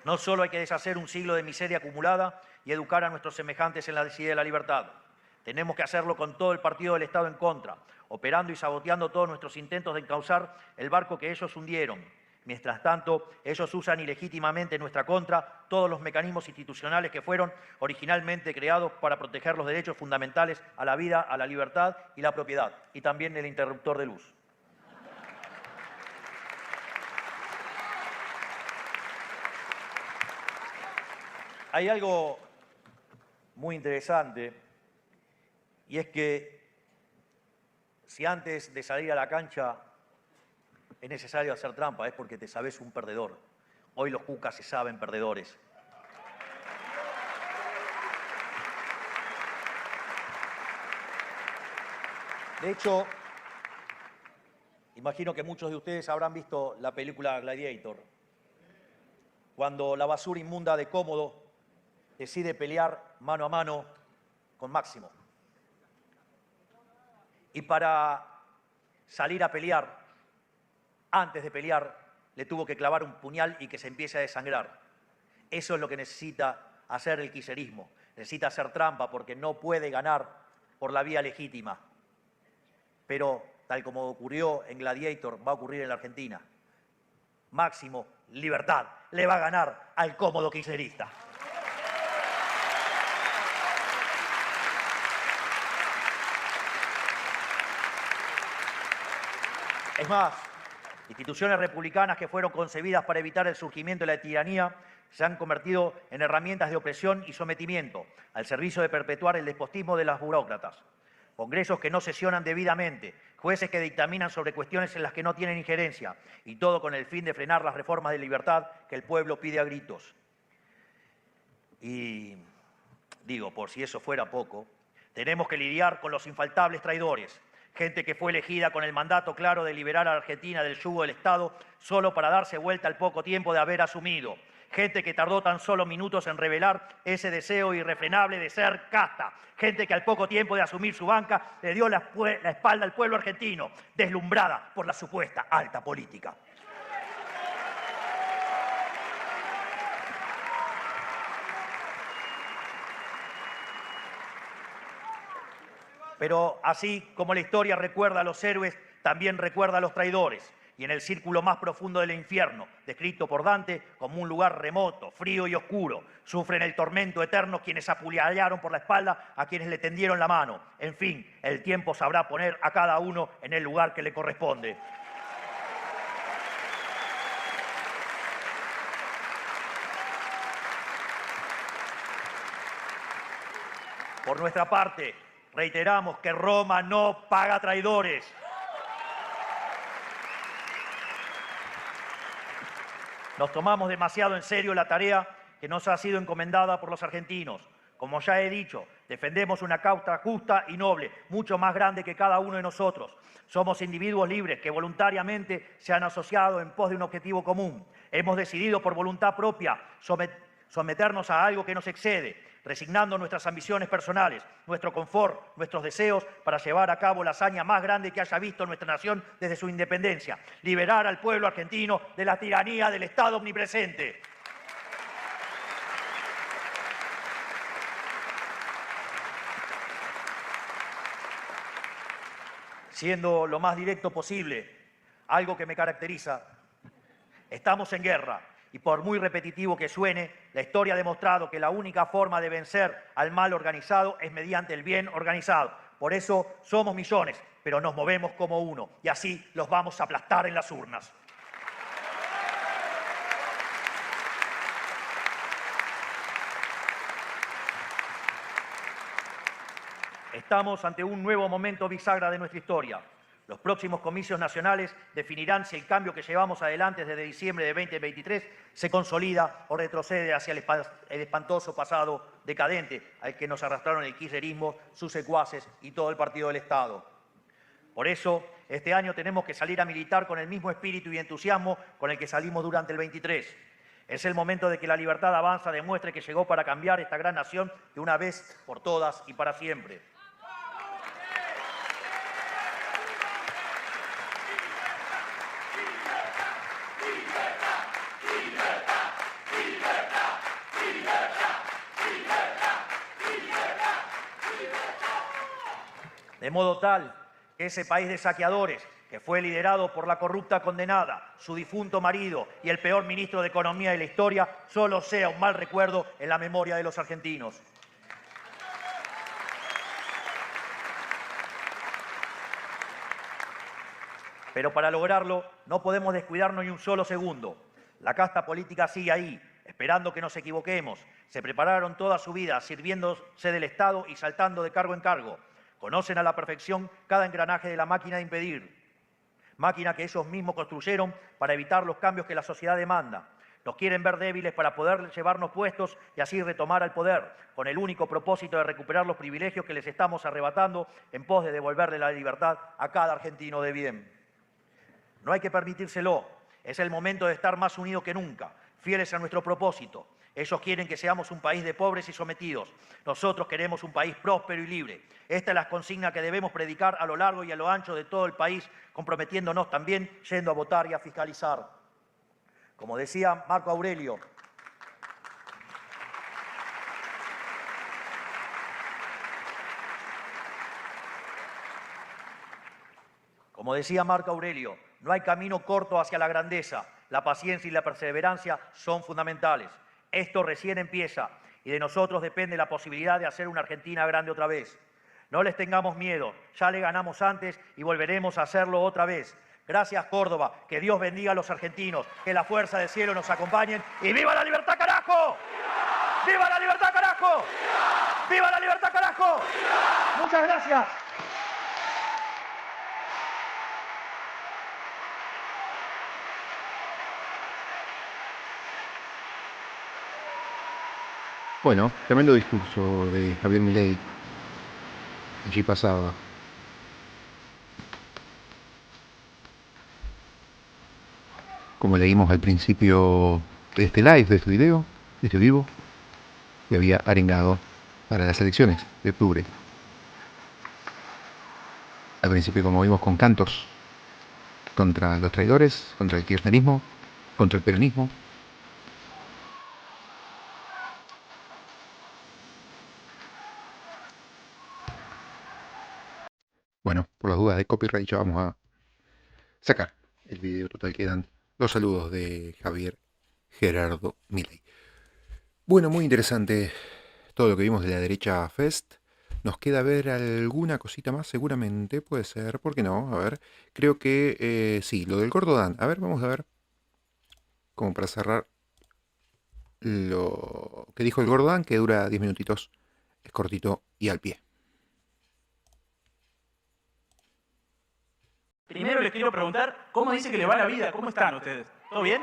No solo hay que deshacer un siglo de miseria acumulada y educar a nuestros semejantes en la idea de la libertad. Tenemos que hacerlo con todo el partido del Estado en contra, operando y saboteando todos nuestros intentos de encauzar el barco que ellos hundieron. Mientras tanto, ellos usan ilegítimamente en nuestra contra todos los mecanismos institucionales que fueron originalmente creados para proteger los derechos fundamentales a la vida, a la libertad y la propiedad, y también el interruptor de luz. Hay algo muy interesante, y es que si antes de salir a la cancha es necesario hacer trampa, es porque te sabes un perdedor. Hoy los cucas se saben perdedores. De hecho, imagino que muchos de ustedes habrán visto la película Gladiator, cuando la basura inmunda de Cómodo decide pelear mano a mano con Máximo. Y para salir a pelear, antes de pelear, le tuvo que clavar un puñal y que se empiece a desangrar. Eso es lo que necesita hacer el kirchnerismo. Necesita hacer trampa porque no puede ganar por la vía legítima. Pero, tal como ocurrió en Gladiator, va a ocurrir en la Argentina. Máximo, libertad, le va a ganar al cómodo kirchnerista. Es más, instituciones republicanas que fueron concebidas para evitar el surgimiento de la tiranía se han convertido en herramientas de opresión y sometimiento al servicio de perpetuar el despotismo de las burócratas. Congresos que no sesionan debidamente, jueces que dictaminan sobre cuestiones en las que no tienen injerencia, y todo con el fin de frenar las reformas de libertad que el pueblo pide a gritos. Y digo, por si eso fuera poco, tenemos que lidiar con los infaltables traidores. Gente que fue elegida con el mandato claro de liberar a la Argentina del yugo del Estado solo para darse vuelta al poco tiempo de haber asumido. Gente que tardó tan solo minutos en revelar ese deseo irrefrenable de ser casta. Gente que al poco tiempo de asumir su banca le dio la espalda al pueblo argentino, deslumbrada por la supuesta alta política. Pero así como la historia recuerda a los héroes, también recuerda a los traidores. Y en el círculo más profundo del infierno, descrito por Dante como un lugar remoto, frío y oscuro, sufren el tormento eterno quienes apuñalaron por la espalda a quienes le tendieron la mano. En fin, el tiempo sabrá poner a cada uno en el lugar que le corresponde. Por nuestra parte, reiteramos que Roma no paga traidores. Nos tomamos demasiado en serio la tarea que nos ha sido encomendada por los argentinos. Como ya he dicho, defendemos una causa justa y noble, mucho más grande que cada uno de nosotros. Somos individuos libres que voluntariamente se han asociado en pos de un objetivo común. Hemos decidido por voluntad propia someternos a algo que nos excede, resignando nuestras ambiciones personales, nuestro confort, nuestros deseos para llevar a cabo la hazaña más grande que haya visto nuestra nación desde su independencia: liberar al pueblo argentino de la tiranía del Estado omnipresente. Siendo lo más directo posible, algo que me caracteriza, estamos en guerra. Y por muy repetitivo que suene, la historia ha demostrado que la única forma de vencer al mal organizado es mediante el bien organizado. Por eso somos millones, pero nos movemos como uno, y así los vamos a aplastar en las urnas. Estamos ante un nuevo momento bisagra de nuestra historia. Los próximos comicios nacionales definirán si el cambio que llevamos adelante desde diciembre de 2023 se consolida o retrocede hacia el espantoso pasado decadente al que nos arrastraron el kirchnerismo, sus secuaces y todo el Partido del Estado. Por eso, este año tenemos que salir a militar con el mismo espíritu y entusiasmo con el que salimos durante el 23. Es el momento de que la libertad avanza demuestre que llegó para cambiar esta gran nación de una vez por todas y para siempre. De modo tal que ese país de saqueadores, que fue liderado por la corrupta condenada, su difunto marido y el peor ministro de Economía de la historia, solo sea un mal recuerdo en la memoria de los argentinos. Pero para lograrlo no podemos descuidarnos ni un solo segundo. La casta política sigue ahí, esperando que nos equivoquemos. Se prepararon toda su vida sirviéndose del Estado y saltando de cargo en cargo. Conocen a la perfección cada engranaje de la máquina de impedir, máquina que ellos mismos construyeron para evitar los cambios que la sociedad demanda. Nos quieren ver débiles para poder llevarnos puestos y así retomar al poder, con el único propósito de recuperar los privilegios que les estamos arrebatando en pos de devolverle la libertad a cada argentino de bien. No hay que permitírselo. Es el momento de estar más unidos que nunca, fieles a nuestro propósito. Ellos quieren que seamos un país de pobres y sometidos. Nosotros queremos un país próspero y libre. Esta es la consigna que debemos predicar a lo largo y a lo ancho de todo el país, comprometiéndonos también yendo a votar y a fiscalizar. Como decía Marco Aurelio, no hay camino corto hacia la grandeza. La paciencia y la perseverancia son fundamentales. Esto recién empieza y de nosotros depende la posibilidad de hacer una Argentina grande otra vez. No les tengamos miedo, ya le ganamos antes y volveremos a hacerlo otra vez. Gracias, Córdoba, que Dios bendiga a los argentinos, que la fuerza del cielo nos acompañen y ¡viva la libertad, carajo! ¡Viva la libertad, carajo! ¡Viva la libertad, carajo! Muchas gracias.
Bueno, tremendo discurso de Javier Milei. Allí pasaba. Como leímos al principio de este live, de este video, de este vivo, que había arengado para las elecciones de octubre. Al principio, como vimos, con cantos contra los traidores, contra el kirchnerismo, contra el peronismo. Bueno, por las dudas de copyright ya vamos a sacar el video. Total, quedan los saludos de Javier Gerardo Milei. Bueno, muy interesante todo lo que vimos de la derecha Fest. Nos queda ver alguna cosita más, seguramente, puede ser, ¿por qué no? A ver, creo que sí, lo del Gordo Dan. A ver, vamos a ver, como para cerrar lo que dijo el Gordo Dan, que dura 10 minutitos Es cortito y al pie.
Primero les quiero preguntar, ¿cómo dice que le va la vida? ¿Cómo están ustedes? ¿Todo bien?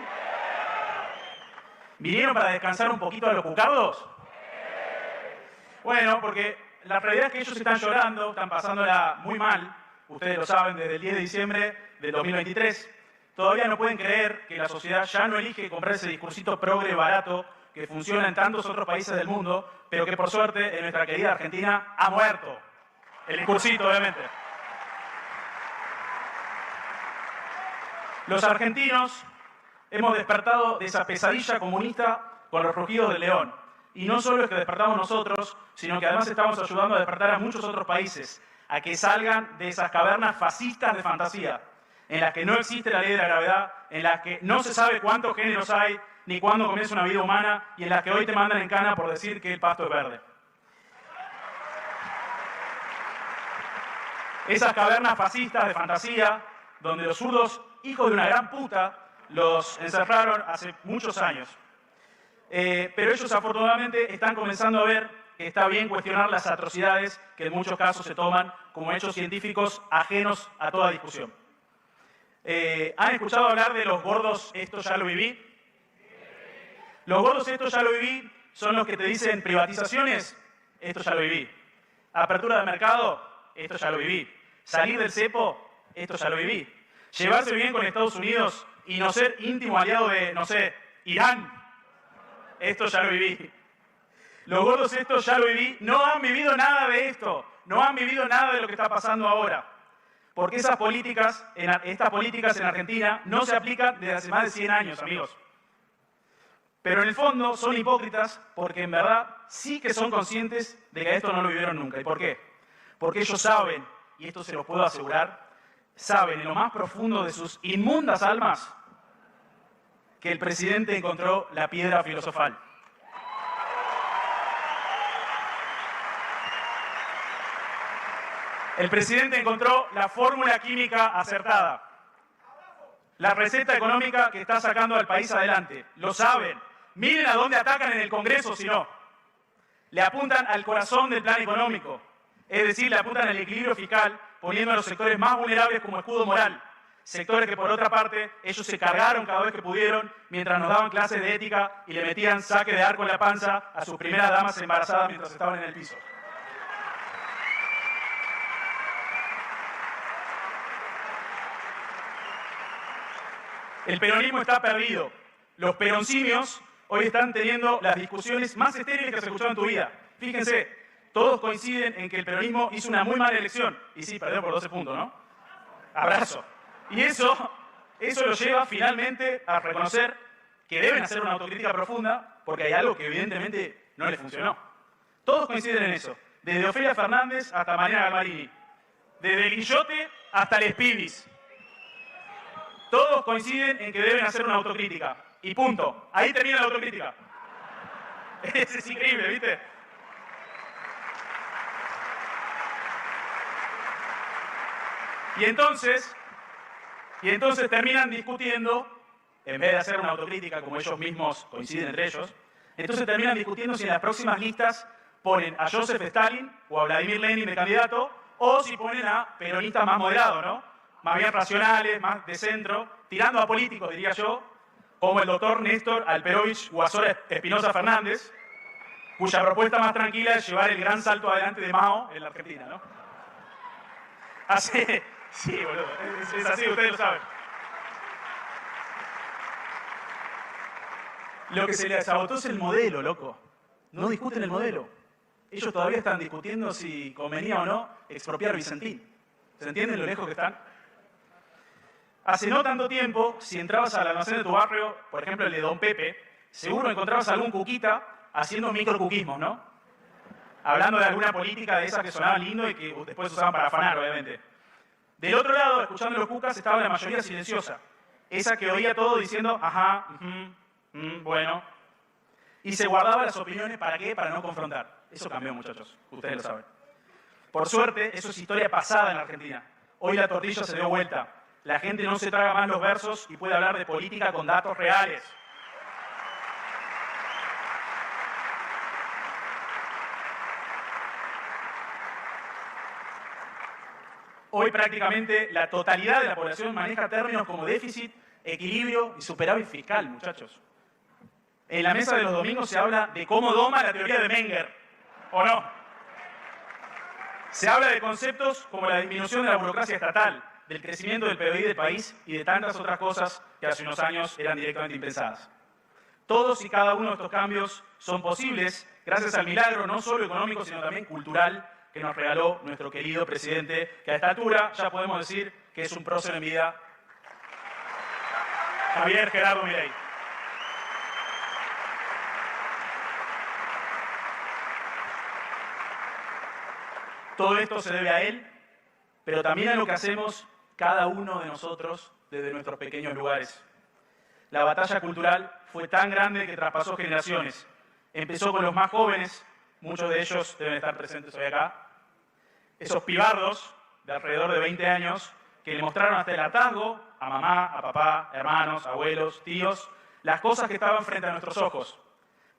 ¿Vinieron para descansar un poquito a los cucardos? Bueno, porque la realidad es que ellos están llorando, están pasándola muy mal. Ustedes lo saben, desde el 10 de diciembre del 2023. Todavía no pueden creer que la sociedad ya no elige comprar ese discursito progre barato que funciona en tantos otros países del mundo, pero que por suerte en nuestra querida Argentina ha muerto. El discursito, obviamente. Los argentinos hemos despertado de esa pesadilla comunista con los rugidos del león. Y no solo es que despertamos nosotros, sino que además estamos ayudando a despertar a muchos otros países, a que salgan de esas cavernas fascistas de fantasía, en las que no existe la ley de la gravedad, en las que no se sabe cuántos géneros hay, ni cuándo comienza una vida humana, y en las que hoy te mandan en cana por decir que el pasto es verde. Esas cavernas fascistas de fantasía, donde los zurdos, hijos de una gran puta, los encerraron hace muchos años. Pero ellos afortunadamente están comenzando a ver que está bien cuestionar las atrocidades que en muchos casos se toman como hechos científicos ajenos a toda discusión. ¿Han escuchado hablar de los gordos, esto ya lo viví? Los gordos, esto ya lo viví, son los que te dicen privatizaciones, esto ya lo viví. Apertura de mercado, esto ya lo viví. Salir del cepo, esto ya lo viví. Llevarse bien con Estados Unidos y no ser íntimo aliado de, no sé, Irán, esto ya lo viví. Los gordos, esto ya lo viví, no han vivido nada de esto, no han vivido nada de lo que está pasando ahora. Porque estas políticas en Argentina no se aplican desde hace más de 100 años, amigos. Pero en el fondo son hipócritas porque en verdad sí que son conscientes de que esto no lo vivieron nunca. ¿Y por qué? Porque ellos saben, y esto se los puedo asegurar, saben en lo más profundo de sus inmundas almas que el presidente encontró la piedra filosofal. El presidente encontró la fórmula química acertada, la receta económica que está sacando al país adelante. Lo saben. Miren a dónde atacan en el Congreso, si no. Le apuntan al corazón del plan económico, es decir, le apuntan al equilibrio fiscal, poniendo a los sectores más vulnerables como escudo moral. Sectores que, por otra parte, ellos se cargaron cada vez que pudieron, mientras nos daban clases de ética y le metían saque de arco en la panza a sus primeras damas embarazadas mientras estaban en el piso. El peronismo está perdido. Los peroncimios hoy están teniendo las discusiones más estériles que has escuchado en tu vida. Fíjense, todos coinciden en que el peronismo hizo una muy mala elección. Y sí, perdió por 12 puntos, ¿no? Abrazo. Y eso lo lleva finalmente a reconocer que deben hacer una autocrítica profunda porque hay algo que evidentemente no les funcionó. Todos coinciden en eso. Desde Ofelia Fernández hasta Mariana Galmarini. Desde el Guillote hasta les Pibis. Todos coinciden en que deben hacer una autocrítica. Y punto. Ahí termina la autocrítica. Es increíble, ¿viste? Y entonces terminan discutiendo, en vez de hacer una autocrítica como ellos mismos coinciden entre ellos, entonces terminan discutiendo si en las próximas listas ponen a Joseph Stalin o a Vladimir Lenin de candidato, o si ponen a peronistas más moderados, ¿no? Más bien racionales, más de centro, tirando a políticos, diría yo, como el doctor Néstor Alperovich Guasora Espinosa Fernández, cuya propuesta más tranquila es llevar el gran salto adelante de Mao en la Argentina, ¿no? Sí, boludo, es así, ustedes lo saben. Lo que se les agotó es el modelo, loco. No discuten el modelo. Ellos todavía están discutiendo si convenía o no expropiar Vicentín. ¿Se entienden lo lejos que están? Hace no tanto tiempo, si entrabas al almacén de tu barrio, por ejemplo el de Don Pepe, seguro encontrabas algún cuquita haciendo microcuquismos, ¿no? Hablando de alguna política de esas que sonaban lindo y que después usaban para afanar, obviamente. Del otro lado, escuchando los cucas, estaba la mayoría silenciosa. Esa que oía todo diciendo, ajá, bueno. Y se guardaba las opiniones, ¿para qué? Para no confrontar. Eso cambió, muchachos. Ustedes lo saben. Por suerte, eso es historia pasada en la Argentina. Hoy la tortilla se dio vuelta. La gente no se traga más los versos y puede hablar de política con datos reales. Hoy prácticamente la totalidad de la población maneja términos como déficit, equilibrio y superávit fiscal, muchachos. En la mesa de los domingos se habla de cómo doma la teoría de Menger, ¿o no? Se habla de conceptos como la disminución de la burocracia estatal, del crecimiento del PBI del país y de tantas otras cosas que hace unos años eran directamente impensadas. Todos y cada uno de estos cambios son posibles gracias al milagro no solo económico, sino también cultural que nos regaló nuestro querido presidente, que a esta altura ya podemos decir que es un prócer en vida, Javier Gerardo Milei. Todo esto se debe a él, pero también a lo que hacemos cada uno de nosotros desde nuestros pequeños lugares. La batalla cultural fue tan grande que traspasó generaciones. Empezó con los más jóvenes, muchos de ellos deben estar presentes hoy acá, esos pibardos de alrededor de 20 años que le mostraron hasta el hartazgo a mamá, a papá, hermanos, abuelos, tíos, las cosas que estaban frente a nuestros ojos,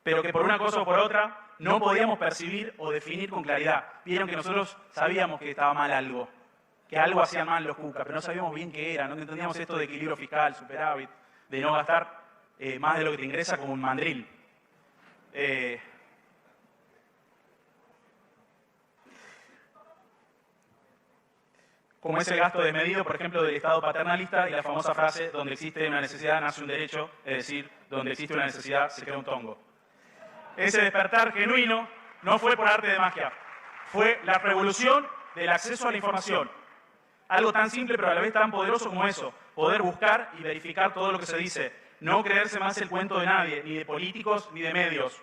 pero que por una cosa o por otra no podíamos percibir o definir con claridad. Vieron que nosotros sabíamos que estaba mal algo, que algo hacían mal los cucas, pero no sabíamos bien qué era, no entendíamos esto de equilibrio fiscal, superávit, de no gastar más de lo que te ingresa como un mandril. Como es el gasto desmedido, por ejemplo, del Estado paternalista y la famosa frase, donde existe una necesidad nace un derecho, es decir, donde existe una necesidad se crea un tongo. Ese despertar genuino no fue por arte de magia, fue la revolución del acceso a la información. Algo tan simple pero a la vez tan poderoso como eso, poder buscar y verificar todo lo que se dice, no creerse más el cuento de nadie, ni de políticos ni de medios,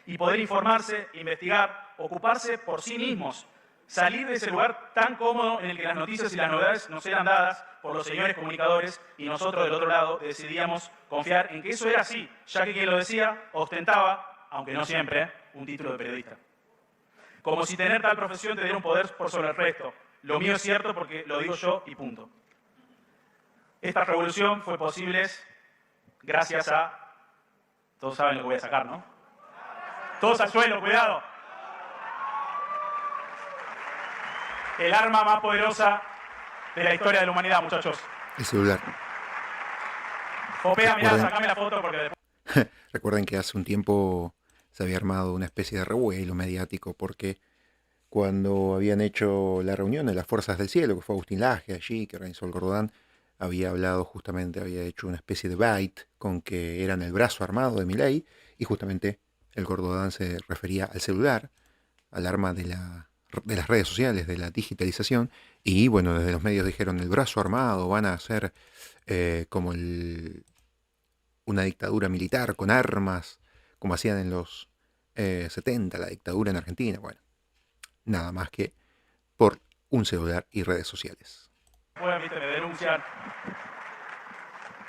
y poder informarse, investigar, ocuparse por sí mismos, salir de ese lugar tan cómodo en el que las noticias y las novedades nos eran dadas por los señores comunicadores y nosotros del otro lado decidíamos confiar en que eso era así, ya que quien lo decía ostentaba, aunque no siempre, un título de periodista. Como si tener tal profesión te diera un poder por sobre el resto. Lo mío es cierto porque lo digo yo y punto. Esta revolución fue posible gracias a... Todos saben lo que voy a sacar, ¿no? Todos al suelo, cuidado. El arma más poderosa de la historia de la humanidad, muchachos.
El celular.
Popea, mirá, sacame la foto porque después...
Recuerden que hace un tiempo se había armado una especie de revuelo mediático porque cuando habían hecho la reunión de las Fuerzas del Cielo, que fue Agustín Laje allí, que organizó el Gordodán, había hablado justamente, había hecho una especie de bait con que eran el brazo armado de Milei, y justamente el Gordodán se refería al celular, al arma de las redes sociales, de la digitalización, y bueno, desde los medios dijeron el brazo armado, van a hacer como una dictadura militar con armas, como hacían en los 70, la dictadura en Argentina. Bueno, nada más que por un celular y redes sociales.
Pueden denunciar.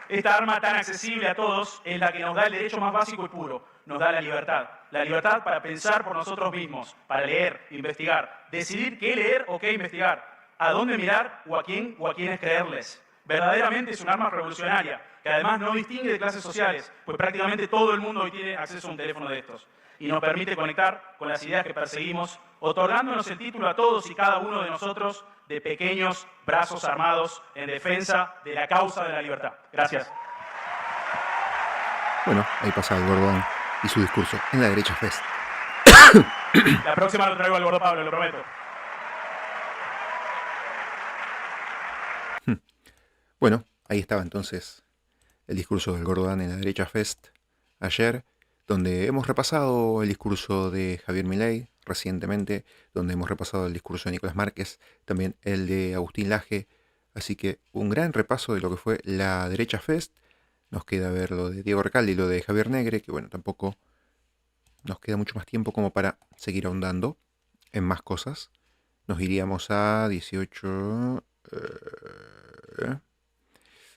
Esta arma tan accesible a todos es la que nos da el derecho más básico y puro, nos da la libertad. La libertad para pensar por nosotros mismos, para leer, investigar, decidir qué leer o qué investigar, a dónde mirar o a quiénes creerles. Verdaderamente es un arma revolucionaria, que además no distingue de clases sociales, pues prácticamente todo el mundo hoy tiene acceso a un teléfono de estos, y nos permite conectar con las ideas que perseguimos, otorgándonos el título a todos y cada uno de nosotros de pequeños brazos armados en defensa de la causa de la libertad. Gracias.
Bueno, ahí pasa el Gordodán y su discurso en la Derecha Fest.
La próxima lo traigo al Gordo Pablo, lo prometo.
Bueno, ahí estaba entonces el discurso del Gordodán en la Derecha Fest ayer, donde hemos repasado el discurso de Javier Milei recientemente, donde hemos repasado el discurso de Nicolás Márquez, también el de Agustín Laje, así que un gran repaso de lo que fue la Derecha Fest. Nos queda ver lo de Diego Recalde y lo de Javier Negre, que bueno, tampoco nos queda mucho más tiempo como para seguir ahondando en más cosas. Nos iríamos a 18...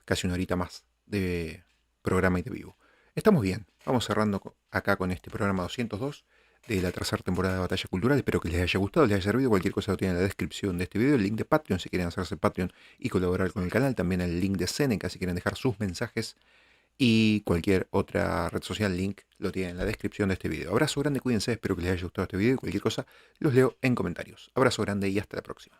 casi una horita más de programa y de vivo. Estamos bien, vamos cerrando acá con este programa 202 de la tercera temporada de Batalla Cultural. Espero que les haya gustado, les haya servido. Cualquier cosa lo tienen en la descripción de este video, el link de Patreon si quieren hacerse Patreon y colaborar con el canal, también el link de Seneca si quieren dejar sus mensajes, y cualquier otra red social, link lo tienen en la descripción de este video. Abrazo grande, cuídense, espero que les haya gustado este video y cualquier cosa los leo en comentarios. Abrazo grande y hasta la próxima.